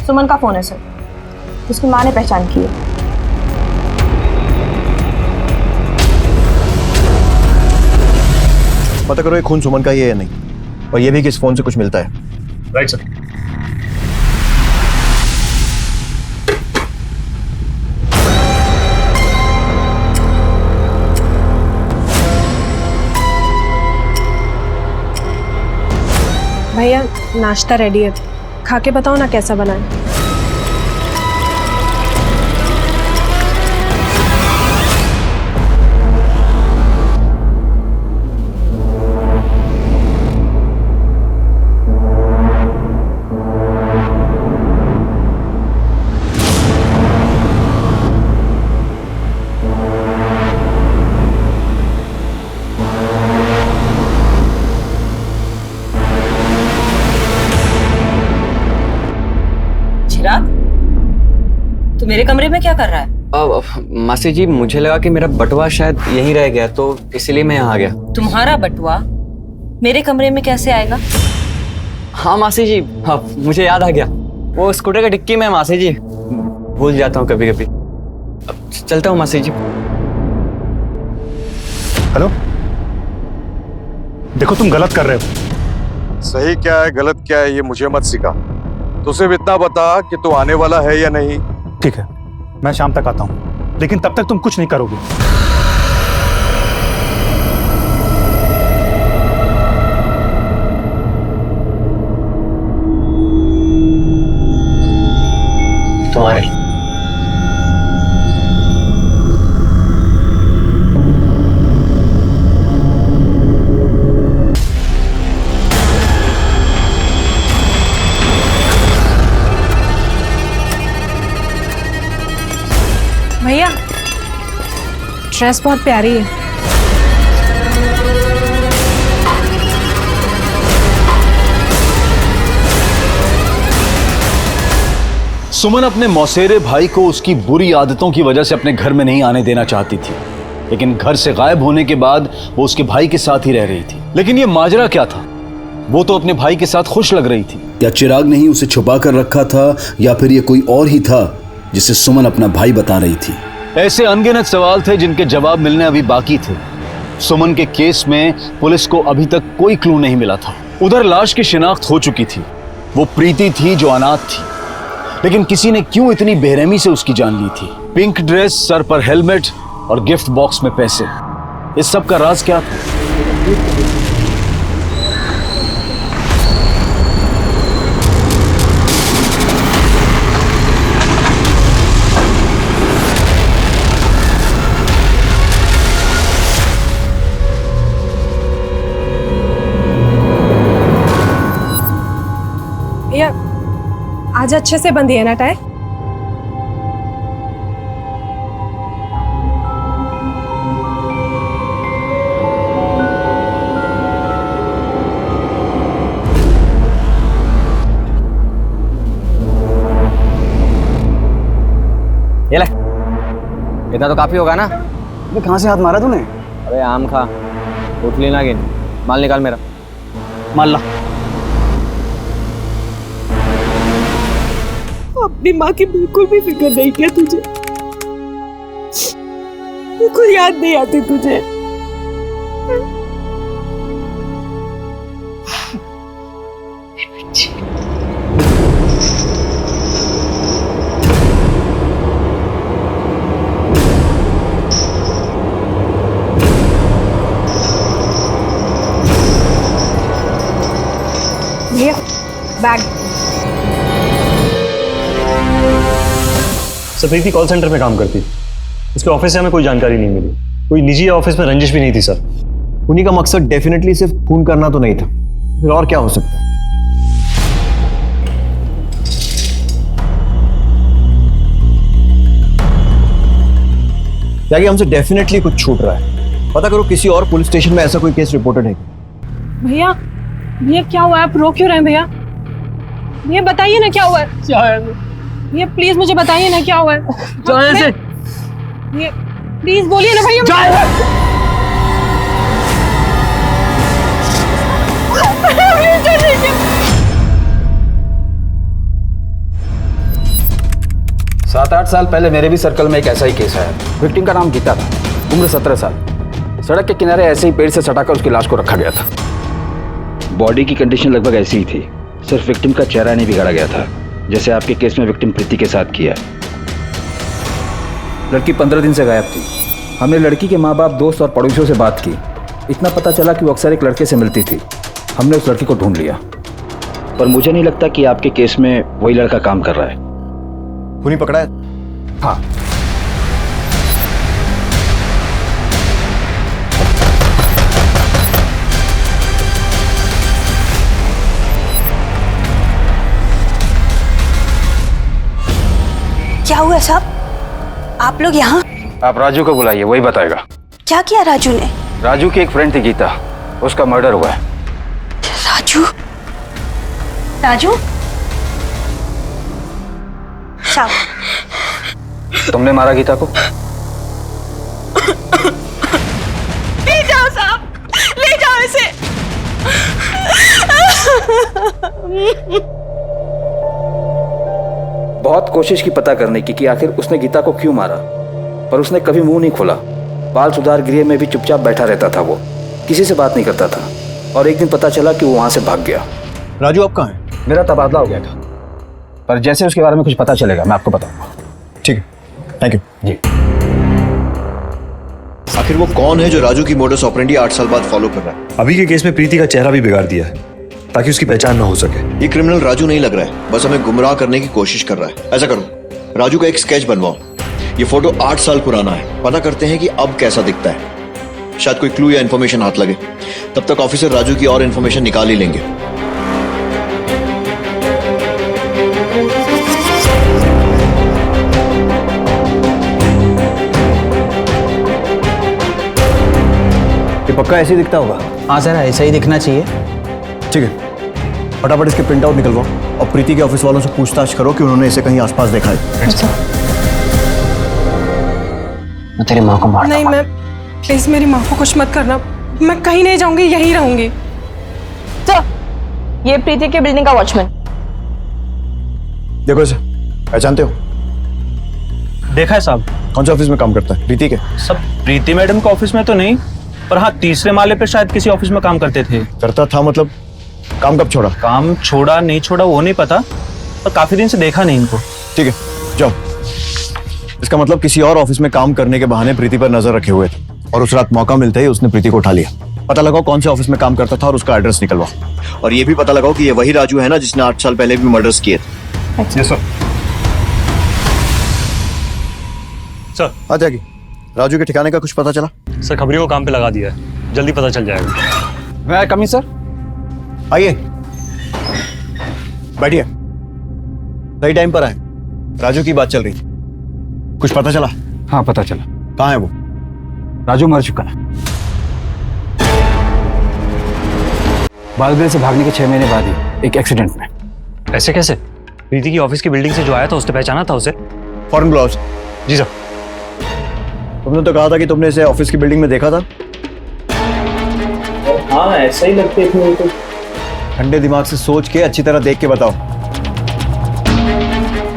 सुमन का फोन है सर, उसकी माँ ने पहचान की है। पता करो ये खून सुमन का ही है या नहीं, और ये भी कि इस फोन से कुछ मिलता है। Right sir. भैया नाश्ता रेडी है, खा के बताओ ना कैसा बना है। तू मेरे कमरे में क्या कर रहा है? मासी जी, मुझे लगा कि मेरा बटुआ शायद यहीं रह गया, तो इसलिए मैं यहाँ आ गया। तुम्हारा बटुआ मेरे कमरे में कैसे आएगा? हाँ मासी जी, हाँ मुझे याद आ गया, वो स्कूटर का डिक्की में मासी जी, भूल जाता हूँ कभी कभी। चलता हूँ मासी जी। हेलो, देखो तुम गलत कर रहे हो। सही क्या है गलत क्या है ये मुझे मत सिखा, तू सिर्फ इतना बता कि तू आने वाला है या नहीं। ठीक है, मैं शाम तक आता हूँ, लेकिन तब तक तुम कुछ नहीं करोगे। तुम्हारे भैया ड्रेस बहुत प्यारी है। सुमन अपने मौसेरे भाई को उसकी बुरी आदतों की वजह से अपने घर में नहीं आने देना चाहती थी, लेकिन घर से गायब होने के बाद वो उसके भाई के साथ ही रह रही थी। लेकिन ये माजरा क्या था? वो तो अपने भाई के साथ खुश लग रही थी। क्या चिराग ने ही उसे छुपा कर रखा था या फिर ये कोई और ही था जिसे सुमन अपना भाई बता रही थी? ऐसे अनगिनत सवाल थे जिनके जवाब मिलने अभी बाकी थे। सुमन के केस में पुलिस को अभी तक कोई क्लू नहीं मिला था। उधर लाश की शिनाख्त हो चुकी थी, वो प्रीति थी जो अनाथ थी, लेकिन किसी ने क्यों इतनी बेरहमी से उसकी जान ली थी? पिंक ड्रेस, सर पर हेलमेट और गिफ्ट बॉक्स में पैसे, इस सब का राज क्या था? भैया आज अच्छे से बंधी है ना टाई? ये ले, इतना तो काफी होगा ना? अबे कहाँ से हाथ मारा तूने? अबे आम खा, उठली ना गिन, माल निकाल मेरा। माल ला। अपनी माँ की बिल्कुल भी फिक्र नहीं किया तुझे, बिल्कुल याद नहीं आती तुझे। भैया बैग। प्रीति कॉल सेंटर में काम करती, उसके ऑफिस से हमें कोई जानकारी नहीं मिली। कोई निजी ऑफिस में रंजिश भी नहीं थी सर। उन्हीं का मकसद डेफिनेटली सिर्फ खून करना तो नहीं था, फिर और क्या हो सकता है? क्या हमसे डेफिनेटली कुछ छूट रहा है? पता करो किसी और पुलिस स्टेशन में ऐसा कोई केस रिपोर्टेड है। भैया भैया क्या हुआ है? आप रो क्यों रहे हैं भैया? भैया बताइए ना क्या हुआ है? क्या है? भैया प्लीज मुझे बताइए ना क्या हुआ है? जाए से। भैया प्लीज बोलिए ना भैया। 7-8 साल पहले मेरे भी सर्कल में एक ऐसा ही केस आया। विक्टिम का नाम गीता था, उम्र 17 साल। सड़क के किनारे ऐसे ही पेड़ से सटाकर उसकी लाश को रखा गया था। बॉडी की कंडीशन लगभग ऐसी ही थी, सिर्फ विक्टिम का चेहरा नहीं बिगाड़ा गया था, जैसे आपके केस में विक्टिम प्रीति के साथ किया। लड़की 15 दिन से गायब थी। हमने लड़की के माँ बाप, दोस्त और पड़ोसियों से बात की। इतना पता चला कि वो अक्सर एक लड़के से मिलती थी। हमने उस लड़की को ढूंढ लिया, पर मुझे नहीं लगता कि आपके केस में वही लड़का काम कर रहा है। खूनी पकड़ा है? हाँ। क्या हुआ साहब, आप लोग यहाँ? आप राजू को बुलाइए, वही बताएगा। क्या किया राजू ने? राजू की एक फ्रेंड थी गीता, उसका मर्डर हुआ है। राजू? राजू साहब, तुमने मारा गीता को? ले जाओ साहब, ले जाओ इसे। बहुत कोशिश की पता करने की कि आखिर उसने गीता को क्यों मारा, पर उसने कभी मुंह नहीं खोला। बाल सुधार गृह में भी चुपचाप बैठा रहता था, वो किसी से बात नहीं करता था। और एक दिन पता चला कि वो वहां से भाग गया। राजू आप कहाँ हैं? मेरा तबादला हो गया था, पर जैसे उसके बारे में कुछ पता चलेगा मैं आपको बताऊंगा। ठीक है, थैंक यू जी। आखिर वो कौन है जो राजू की मोडस ऑपरेंडी 8 साल बाद फॉलो कर रहा है? अभी के केस में प्रीति का चेहरा भी बिगाड़ दिया है ताकि उसकी पहचान ना हो सके। ये क्रिमिनल राजू नहीं लग रहा है, बस हमें गुमराह करने की कोशिश कर रहा है। ऐसा करो, राजू का एक स्केच बनवाओ। ये फोटो 8 साल पुराना है, पता करते हैं कि अब कैसा दिखता है। शायद कोई क्लू या इन्फॉर्मेशन हाथ लगे। तब तक ऑफिसर राजू की और इन्फॉर्मेशन निकाल ही लेंगे। ये पक्का ऐसे ही दिखता होगा? हाँ सर, ऐसा ही दिखना चाहिए। ठीक है, फटाफट इसके प्रिंट आउट निकलवाओ और प्रीति के ऑफिस वालों से पूछताछ करो कि उन्होंने इसे कहीं आसपास देखा है। मैं तेरी माँ को मार नहीं, मैं प्लीज मेरी माँ को कुछ मत करना। मैं कहीं नहीं जाऊंगी, यहीं रहूंगी। सर, ये प्रीति के बिल्डिंग का वॉचमैन। देखो इसे, पहचानते हो? देखा है साहब। कौन से ऑफिस में काम करता है? प्रीति के? सब प्रीति मैडम के ऑफिस में तो नहीं, पर हाँ तीसरे माले पे शायद किसी ऑफिस में काम करते थे। करता था मतलब? काम कब छोड़ा? काम छोड़ा नहीं छोड़ा वो नहीं पता, पर काफी दिन से देखा नहीं इनको। ठीक है, जाओ। इसका मतलब किसी और ऑफिस में काम करने के बहाने प्रीति पर नजर रखे हुए थे और उस रात मौका मिलते ही उसने प्रीति को उठा लिया। पता लगाओ कौन से ऑफिस में काम करता था और उसका एड्रेस निकलवाओ। और ये भी पता लगाओ कि ये वही राजू है ना जिसने 8 साल पहले भी मर्डर्स किए थे। Yes sir. सर आ जाएगी। राजू के ठिकाने का कुछ पता चला? सर खबरियों को काम पे लगा दिया है, जल्दी पता चल जाएगा। मैं कमी सर? आइए, बैठिए। सही टाइम पर आए। राजू की बात चल रही थी, कुछ पता चला? हाँ पता चला। कहाँ है वो? राजू मर चुका है, बालगृह से भागने के 6 महीने बाद ही एक एक्सीडेंट में। ऐसे कैसे? प्रीति की ऑफिस की बिल्डिंग से जो आया था उसने पहचाना था उसे? Foreign gloves. जी सर। तुमने तो कहा था कि तुमने इसे ऑफिस की बिल्डिंग में देखा था। हाँ ऐसा ही लगते थे। तो ठंडे दिमाग से सोच के अच्छी तरह देख के बताओ।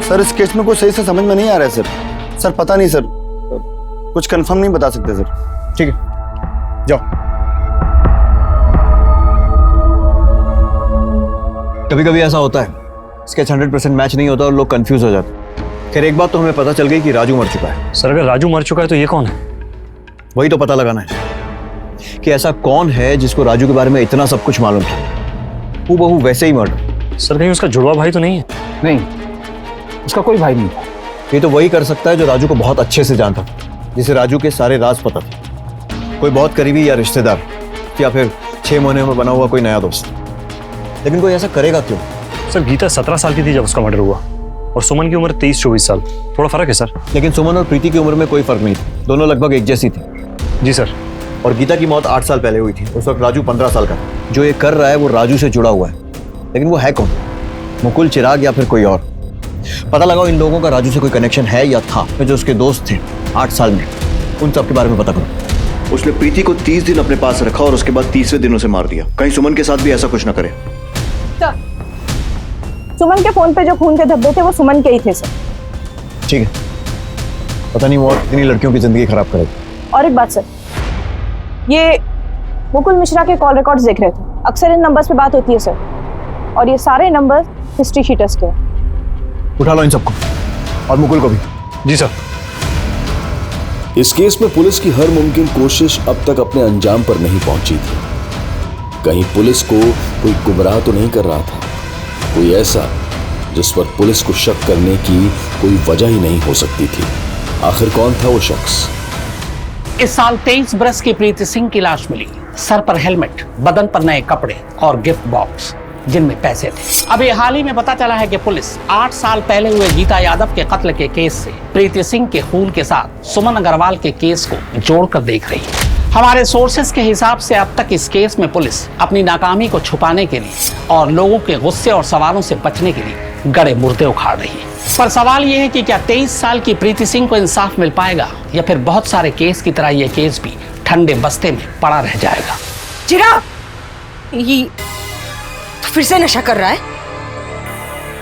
सर इस केस में कुछ सही से समझ में नहीं आ रहा है सर। सर पता नहीं सर, कुछ कंफर्म नहीं बता सकते सर। ठीक है, जाओ। कभी कभी ऐसा होता है, स्केच 100% मैच नहीं होता और लोग कंफ्यूज हो जाते। खैर एक बात तो हमें पता चल गई कि राजू मर चुका है। सर अगर राजू मर चुका है तो ये कौन है? वही तो पता लगाना है कि ऐसा कौन है जिसको राजू के बारे में इतना सब कुछ मालूम था। हूबहू वैसे ही मर्डर। सर कहीं उसका जुड़वा भाई तो नहीं है? नहीं, उसका कोई भाई नहीं था। ये तो वही कर सकता है जो राजू को बहुत अच्छे से जानता था, जिसे राजू के सारे राज पता थे। कोई बहुत करीबी या रिश्तेदार, या फिर 6 महीने में बना हुआ कोई नया दोस्त। लेकिन कोई ऐसा करेगा क्यों? सर गीता 17 साल की थी जब उसका मर्डर हुआ और सुमन की उम्र 23-24 साल। थोड़ा फर्क है सर। लेकिन सुमन और प्रीति की उम्र में कोई फर्क नहीं था, दोनों लगभग एक जैसी थी। जी सर। और गीता की मौत 8 साल पहले हुई थी, उस वक्त राजू 15 साल का था। जो ये कर रहा है वो राजू से जुड़ा हुआ है, लेकिन वो है कौन? मुकुल, चिराग या फिर कोई और? पता लगाओ इन लोगों का राजू से कोई कनेक्शन है या था। जो उसके दोस्त थे 8 साल में, उन सब के बारे में पता करो। उसने प्रीति को 30 दिन अपने पास रखा और उसके बाद 30वें दिन उसे मार दिया। कहीं सुमन के साथ भी ऐसा कुछ ना करे। सुमन के फोन पे जो खून के धब्बे थे वो सुमन के ही थे सर। ठीक है, पता नहीं वो और कितनी लड़कियों की जिंदगी खराब करेगी। और एक बात सर, ये मुकुल मिश्रा के कॉल रिकॉर्ड्स देख रहे थे। अक्सर इन नंबर्स पे बात होती है सर, और ये सारे नंबर हिस्ट्री शीटर्स के हैं। उठा लो इन सबको और मुकुल को भी। जी सर। इस केस में पुलिस की हर मुमकिन कोशिश अब तक अपने अंजाम पर नहीं पहुंची थी। कहीं पुलिस को कोई गुमराह तो नहीं कर रहा था, कोई ऐसा जिस पर पुलिस को शक करने की कोई वजह ही नहीं हो सकती थी। आखिर कौन था वो शख्स? इस साल 23 बरस की प्रीति सिंह की लाश मिली, सर पर हेलमेट, बदन पर नए कपड़े और गिफ्ट बॉक्स जिनमें पैसे थे। अभी हाल ही में पता चला है कि पुलिस 8 साल पहले हुए गीता यादव के कत्ल के केस से प्रीति सिंह के खून के साथ सुमन अग्रवाल के केस को जोड़कर देख रही है। हमारे सोर्सेस के हिसाब से अब तक इस केस में पुलिस अपनी नाकामी को छुपाने के लिए और लोगों के गुस्से और सवालों से बचने के लिए गड़े मुर्दे उखाड़ रही है। पर सवाल यह है कि क्या 23 साल की प्रीति सिंह को इंसाफ मिल पाएगा या फिर बहुत सारे केस की तरह यह केस भी ठंडे बस्ते में पड़ा रह जाएगा। चिराग, ये तो फिर से नशा कर रहा है।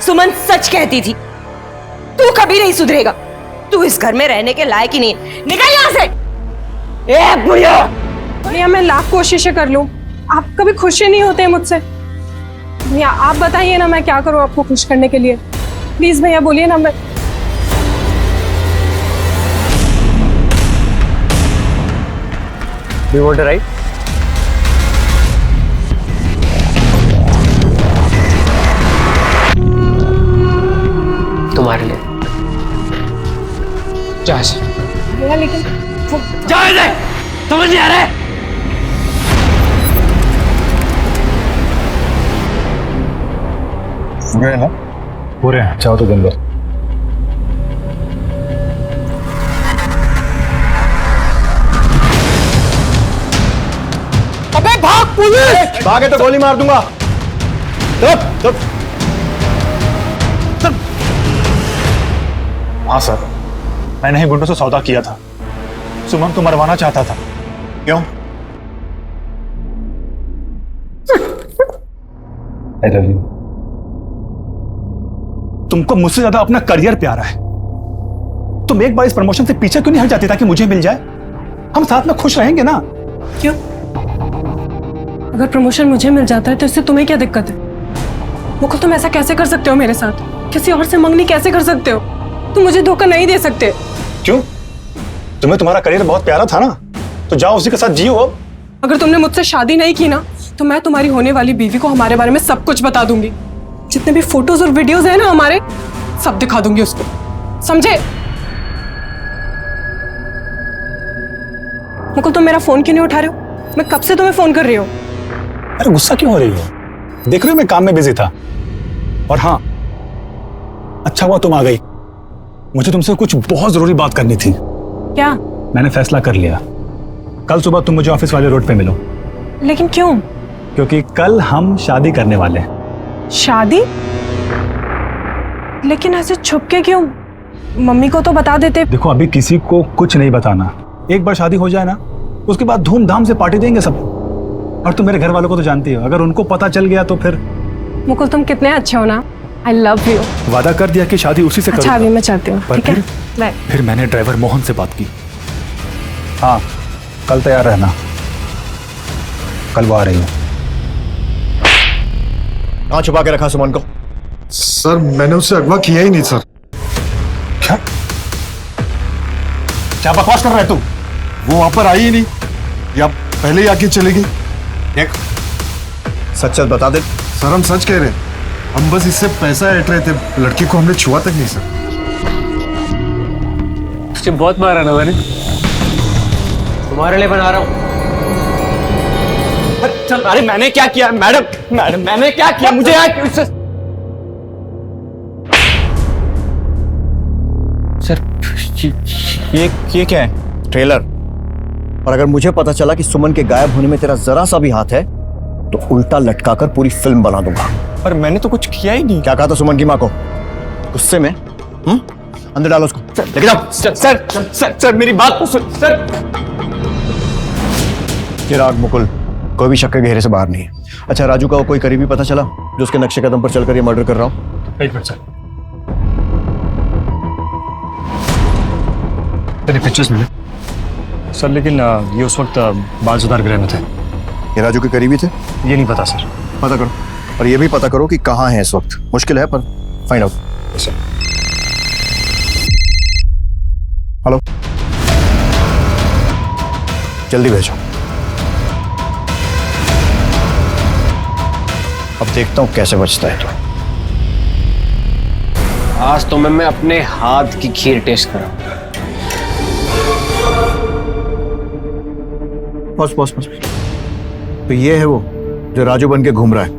सुमन सच कहती थी, तू कभी नहीं सुधरेगा। तू इस घर में रहने के लायक ही नहीं। निकल यहाँ से। भैया मैं लाख कोशिशें कर लूं, आप कभी खुश ही नहीं होते मुझसे। भैया आप बताइए ना, मैं क्या करूं आपको खुश करने के लिए? प्लीज भैया बोलिए ना। मैं You want to write? तुम्हारे लिए। जा भैया लेकिन जाओ इधर, समझ नहीं आ रहा है? पूरे ना? पूरे हैं, चाहो तो दिन भर। अबे भाग पुलिस! भागे तो गोली मार दूंगा। हाँ सर, मैंने ही गुंडों से सौदा किया था। सुमन को मरवाना चाहता था। क्यों? I love you। तुमको मुझसे ज्यादा अपना करियर प्यारा है। तुम एक बार इस प्रमोशन से पीछे क्यों नहीं हट जाती ताकि मुझे मिल जाए? हम साथ में खुश रहेंगे ना। क्यों? अगर प्रमोशन मुझे मिल जाता है तो इससे तुम्हें क्या दिक्कत है? मुकुल तुम ऐसा कैसे कर सकते हो मेरे साथ? किसी और से मंगनी कैसे कर सकते हो? तुम मुझे धोखा नहीं दे सकते। क्यों? तुम्हें तुम्हारा करियर बहुत प्यारा था ना, तो जाओ उसी के साथ जियो। अब अगर तुमने मुझसे शादी नहीं की ना, तो मैं तुम्हारी होने वाली बीवी को हमारे बारे में सब कुछ बता दूंगी। जितने भी फोटोज और वीडियोस हैं ना हमारे, सब दिखा दूंगी उसको। समझे? मुकुल तुम मेरा फोन क्यों नहीं उठा रहे हो? मैं कब से तुम्हें फोन कर रही हूँ। अरे गुस्सा क्यों हो रही हो? देख रहे हो मैं काम में बिजी था। और हाँ, अच्छा हुआ तुम आ गई। मुझे तुमसे कुछ बहुत जरूरी बात करनी थी। क्या? मैंने फैसला कर लिया, कल सुबह तुम मुझे ऑफिस वाले रोड पे मिलो। लेकिन क्यों? क्योंकि कल हम शादी करने वाले हैं। शादी? लेकिन ऐसे छुप के क्यों? मम्मी को तो बता देते। देखो अभी किसी को कुछ नहीं बताना। एक बार शादी हो जाए ना, उसके बाद धूमधाम से पार्टी देंगे सब। और तुम मेरे घर वालों को तो जानती हो, अगर उनको पता चल गया तो फिर। मुकुल तुम कितने अच्छे हो ना। I love you। वादा कर दिया कि शादी उसी से करूंगा। अच्छा अभी मैं चलती हूँ। पर फिर मैंने ड्राइवर मोहन से बात की। हाँ कल तैयार रहना, कल वो आ रही हूँ। कहाँ छुपा के रखा सुमन को? सर मैंने उससे अगवा किया ही नहीं सर। क्या क्या बकवास कर रहा है तू? वो वहां पर आई ही नहीं, या पहले ही आके चली गई। देख सच सच बता दे। सर हम सच कह रहे हैं, हम बस इससे पैसा ऐंठ रहे थे, लड़की को हमने छुआ तक नहीं सर। तुझे बहुत मारा ना मैंने, तुम्हारे लिए बना रहा हूँ। चल, अरे मैंने क्या किया मैडम? मैंने क्या किया? मुझे सर ये क्या है? ट्रेलर। और अगर मुझे पता चला कि सुमन के गायब होने में तेरा जरा सा भी हाथ है तो उल्टा लटकाकर पूरी फिल्म बना दूंगा। पर मैंने तो कुछ किया ही नहीं। क्या कहा था सुमन की माँ को? गुस्से में अंदर डालो उसको, लेके जाओ। सर मेरी बात तो सुन सर। चिराग, मुकुल, कोई भी शक के घेरे से बाहर नहीं है। अच्छा राजू का वो कोई करीबी पता चला जो उसके नक्शे कदम पर चलकर ये मर्डर कर रहा हूं? एक मिनट सर। तेरे पिक्चर्स मिले सर, लेकिन ये उस वक्त बाल सुधार गृह में थे। ये राजू के करीबी थे? ये नहीं पता सर। पता करो, और ये भी पता करो कि कहाँ है इस वक्त। मुश्किल है पर फाइंड आउट। हेलो, जल्दी भेजो। अब देखता हूँ कैसे बचता है तो। आज तो मैं अपने हाथ की खीर टेस्ट कराऊंगा। बस बस बस। तो ये है वो जो राजू बन के घूम रहा है।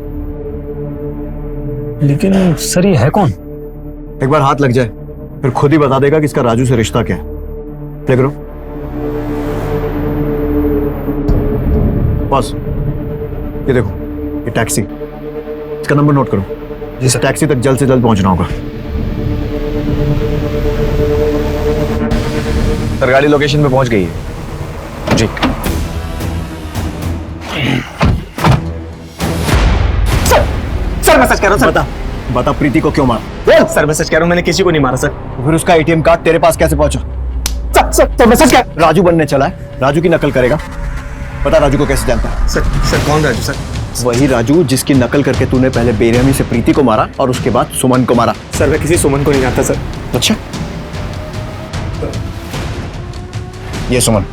लेकिन सर ये है कौन? एक बार हाथ लग जाए फिर खुद ही बता देगा कि इसका राजू से रिश्ता क्या है। प्ले करो। बस ये देखो, ये टैक्सी, इसका नंबर नोट करो। जिस टैक्सी तक जल्द से जल्द पहुंचना होगा। सर गाड़ी लोकेशन पे पहुंच गई है। जी सर मैं सच कह रहा हूँ सर। बता बता प्रीति को क्यों मारा? बोल सर, मैं सच कह रहा हूँ, मैंने किसी को नहीं मारा सर। फिर उसका एटीएम कार्ड तेरे पास कैसे पहुंचा? सर मैं सच कह। राजू बनने चला है, राजू की नकल करेगा। पता राजू को कैसे जानता है? सर कौन राजू सर? वही राजू जिसकी नकल करके तूने पहले बेरहमी से प्रीति को मारा और उसके बाद सुमन को मारा। सर मैं किसी सुमन को नहीं जानता सर। अच्छा, ये सुमन,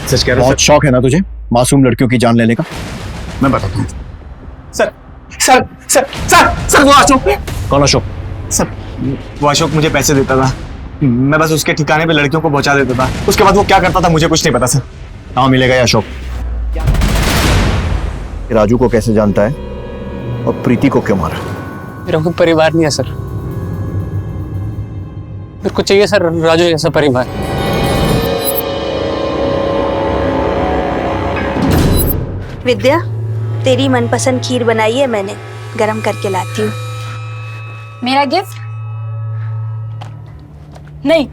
सच कह रहा हूँ बहुत शौक है ना तुझे मासूम लड़कियों की जान लेने का? मैं बताता हूँ। Sir sir sir sir sir वो अशोक। कौन अशोक? सर वो अशोक मुझे पैसे देता था, मैं बस उसके ठिकाने पे लड़कियों को पहुंचा देता था। उसके बाद वो क्या करता था मुझे कुछ नहीं पता सर। कहाँ मिलेगा ये अशोक? राजू को कैसे जानता है और प्रीति को क्यों मारा? मेरा कोई परिवार नहीं है सर। मेरे को चाहिए सर राजू जैसा परिवार। विद्या, तेरी मनपसंद खीर बनाई है मैंने, गरम करके लाती हूँ। मेरा गिफ्ट? नहीं,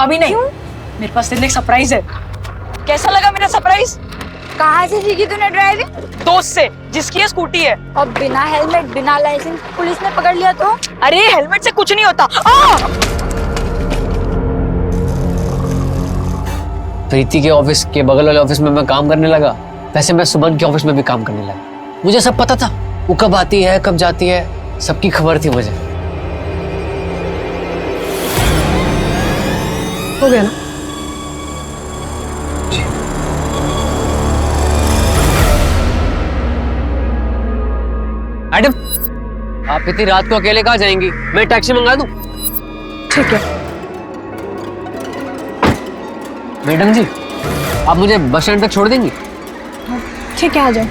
अभी नहीं। मेरे पास तेरे लिए एक सरप्राइज है। कैसा लगा मेरा सरप्राइज? कहाँ से सीखी तूने ड्राइविंग? दोस्त से, जिसकी ये स्कूटी है। और बिना हेलमेट बिना लाइसेंस पुलिस ने पकड़ लिया तो? अरे हेलमेट से कुछ नहीं होता। प्रीति के ऑफिस के बगल वाले ऑफिस में मैं काम करने लगा, वैसे मैं सुमन के ऑफिस में भी काम करने लगा। मुझे सब पता था, वो कब आती है कब जाती है, सबकी खबर थी मुझे। हो गया ना? मैडम, आप इतनी रात को अकेले कहाँ जाएंगी? मैं टैक्सी मंगा दूं? ठीक है। मैडम जी, आप मुझे बस स्टैंड तक छोड़ देंगी? ठीक है, आ जाओ।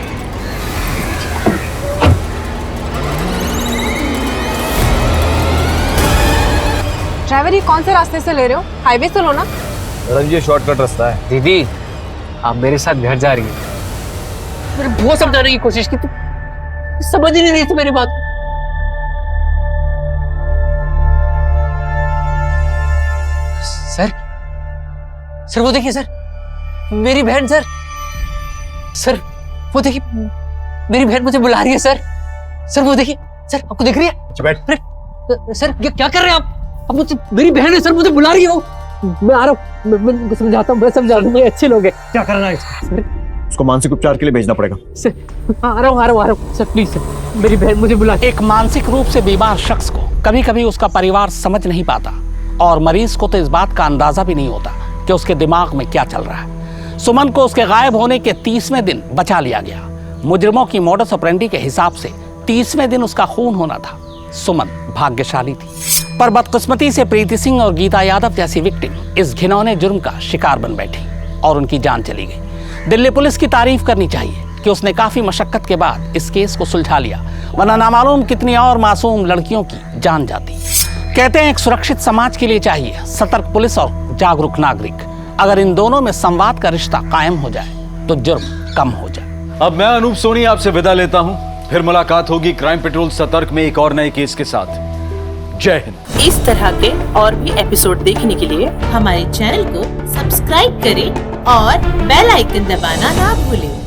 ड्राइवर, ये कौन से रास्ते से ले रहे हो? हाईवे से लो ना। मैडम ये शॉर्टकट रास्ता है। दीदी, आप मेरे साथ घर जा रही हैं। मैंने बहुत समझाने की कोशिश की, तू समझ ही नहीं रही थी मेरी बात। सर वो देखिए सर, मेरी बहन सर वो देखिए, मेरी बहन मुझे बुला रही है सर वो देखिए सर, आपको दिख रही है? सर क्या कर रहे हैं आप? मुझे, मेरी बहन है सर, मुझे बुला रही है वो। मैं आ रहा हूँ, मैं समझाता हूँ, मैं समझा रहा हूँ, अच्छे लोग हैं। क्या करना है सर? उसको मानसिक उपचार के लिए भेजना पड़ेगा। सर आ रहा हूँ सर, प्लीज सर, मेरी बहन मुझे बुला। एक मानसिक रूप से बीमार शख्स को कभी कभी उसका परिवार समझ नहीं पाता और मरीज को तो इस बात का अंदाजा भी नहीं होता कि उसके दिमाग में क्या चल रहा है। सुमन को उसके गायब होने के 30वें दिन बचा लिया गया। मुजरिमों की मोडस ऑपरेंडी के हिसाब से 30वें दिन उसका खून होना था। सुमन भाग्यशाली थी, पर बदकिस्मती से प्रीति सिंह और गीता यादव जैसी विक्टिम इस घिनौने जुर्म का शिकार बन बैठी और उनकी जान चली गई। दिल्ली पुलिस की तारीफ करनी चाहिए कि उसने काफी मशक्कत के बाद इस केस को सुलझा लिया, वरना नामालूम कितनी और मासूम लड़कियों की जान जाती। कहते हैं एक सुरक्षित समाज के लिए चाहिए सतर्क पुलिस और जागरूक नागरिक। अगर इन दोनों में संवाद का रिश्ता कायम हो जाए तो जुर्म कम हो जाए। अब मैं अनूप सोनी आपसे विदा लेता हूं, फिर मुलाकात होगी क्राइम पेट्रोल सतर्क में एक और नए केस के साथ। जय हिंद। इस तरह के और भी एपिसोड देखने के लिए हमारे चैनल को सब्सक्राइब करें और बेल आइकन दबाना ना भूलें।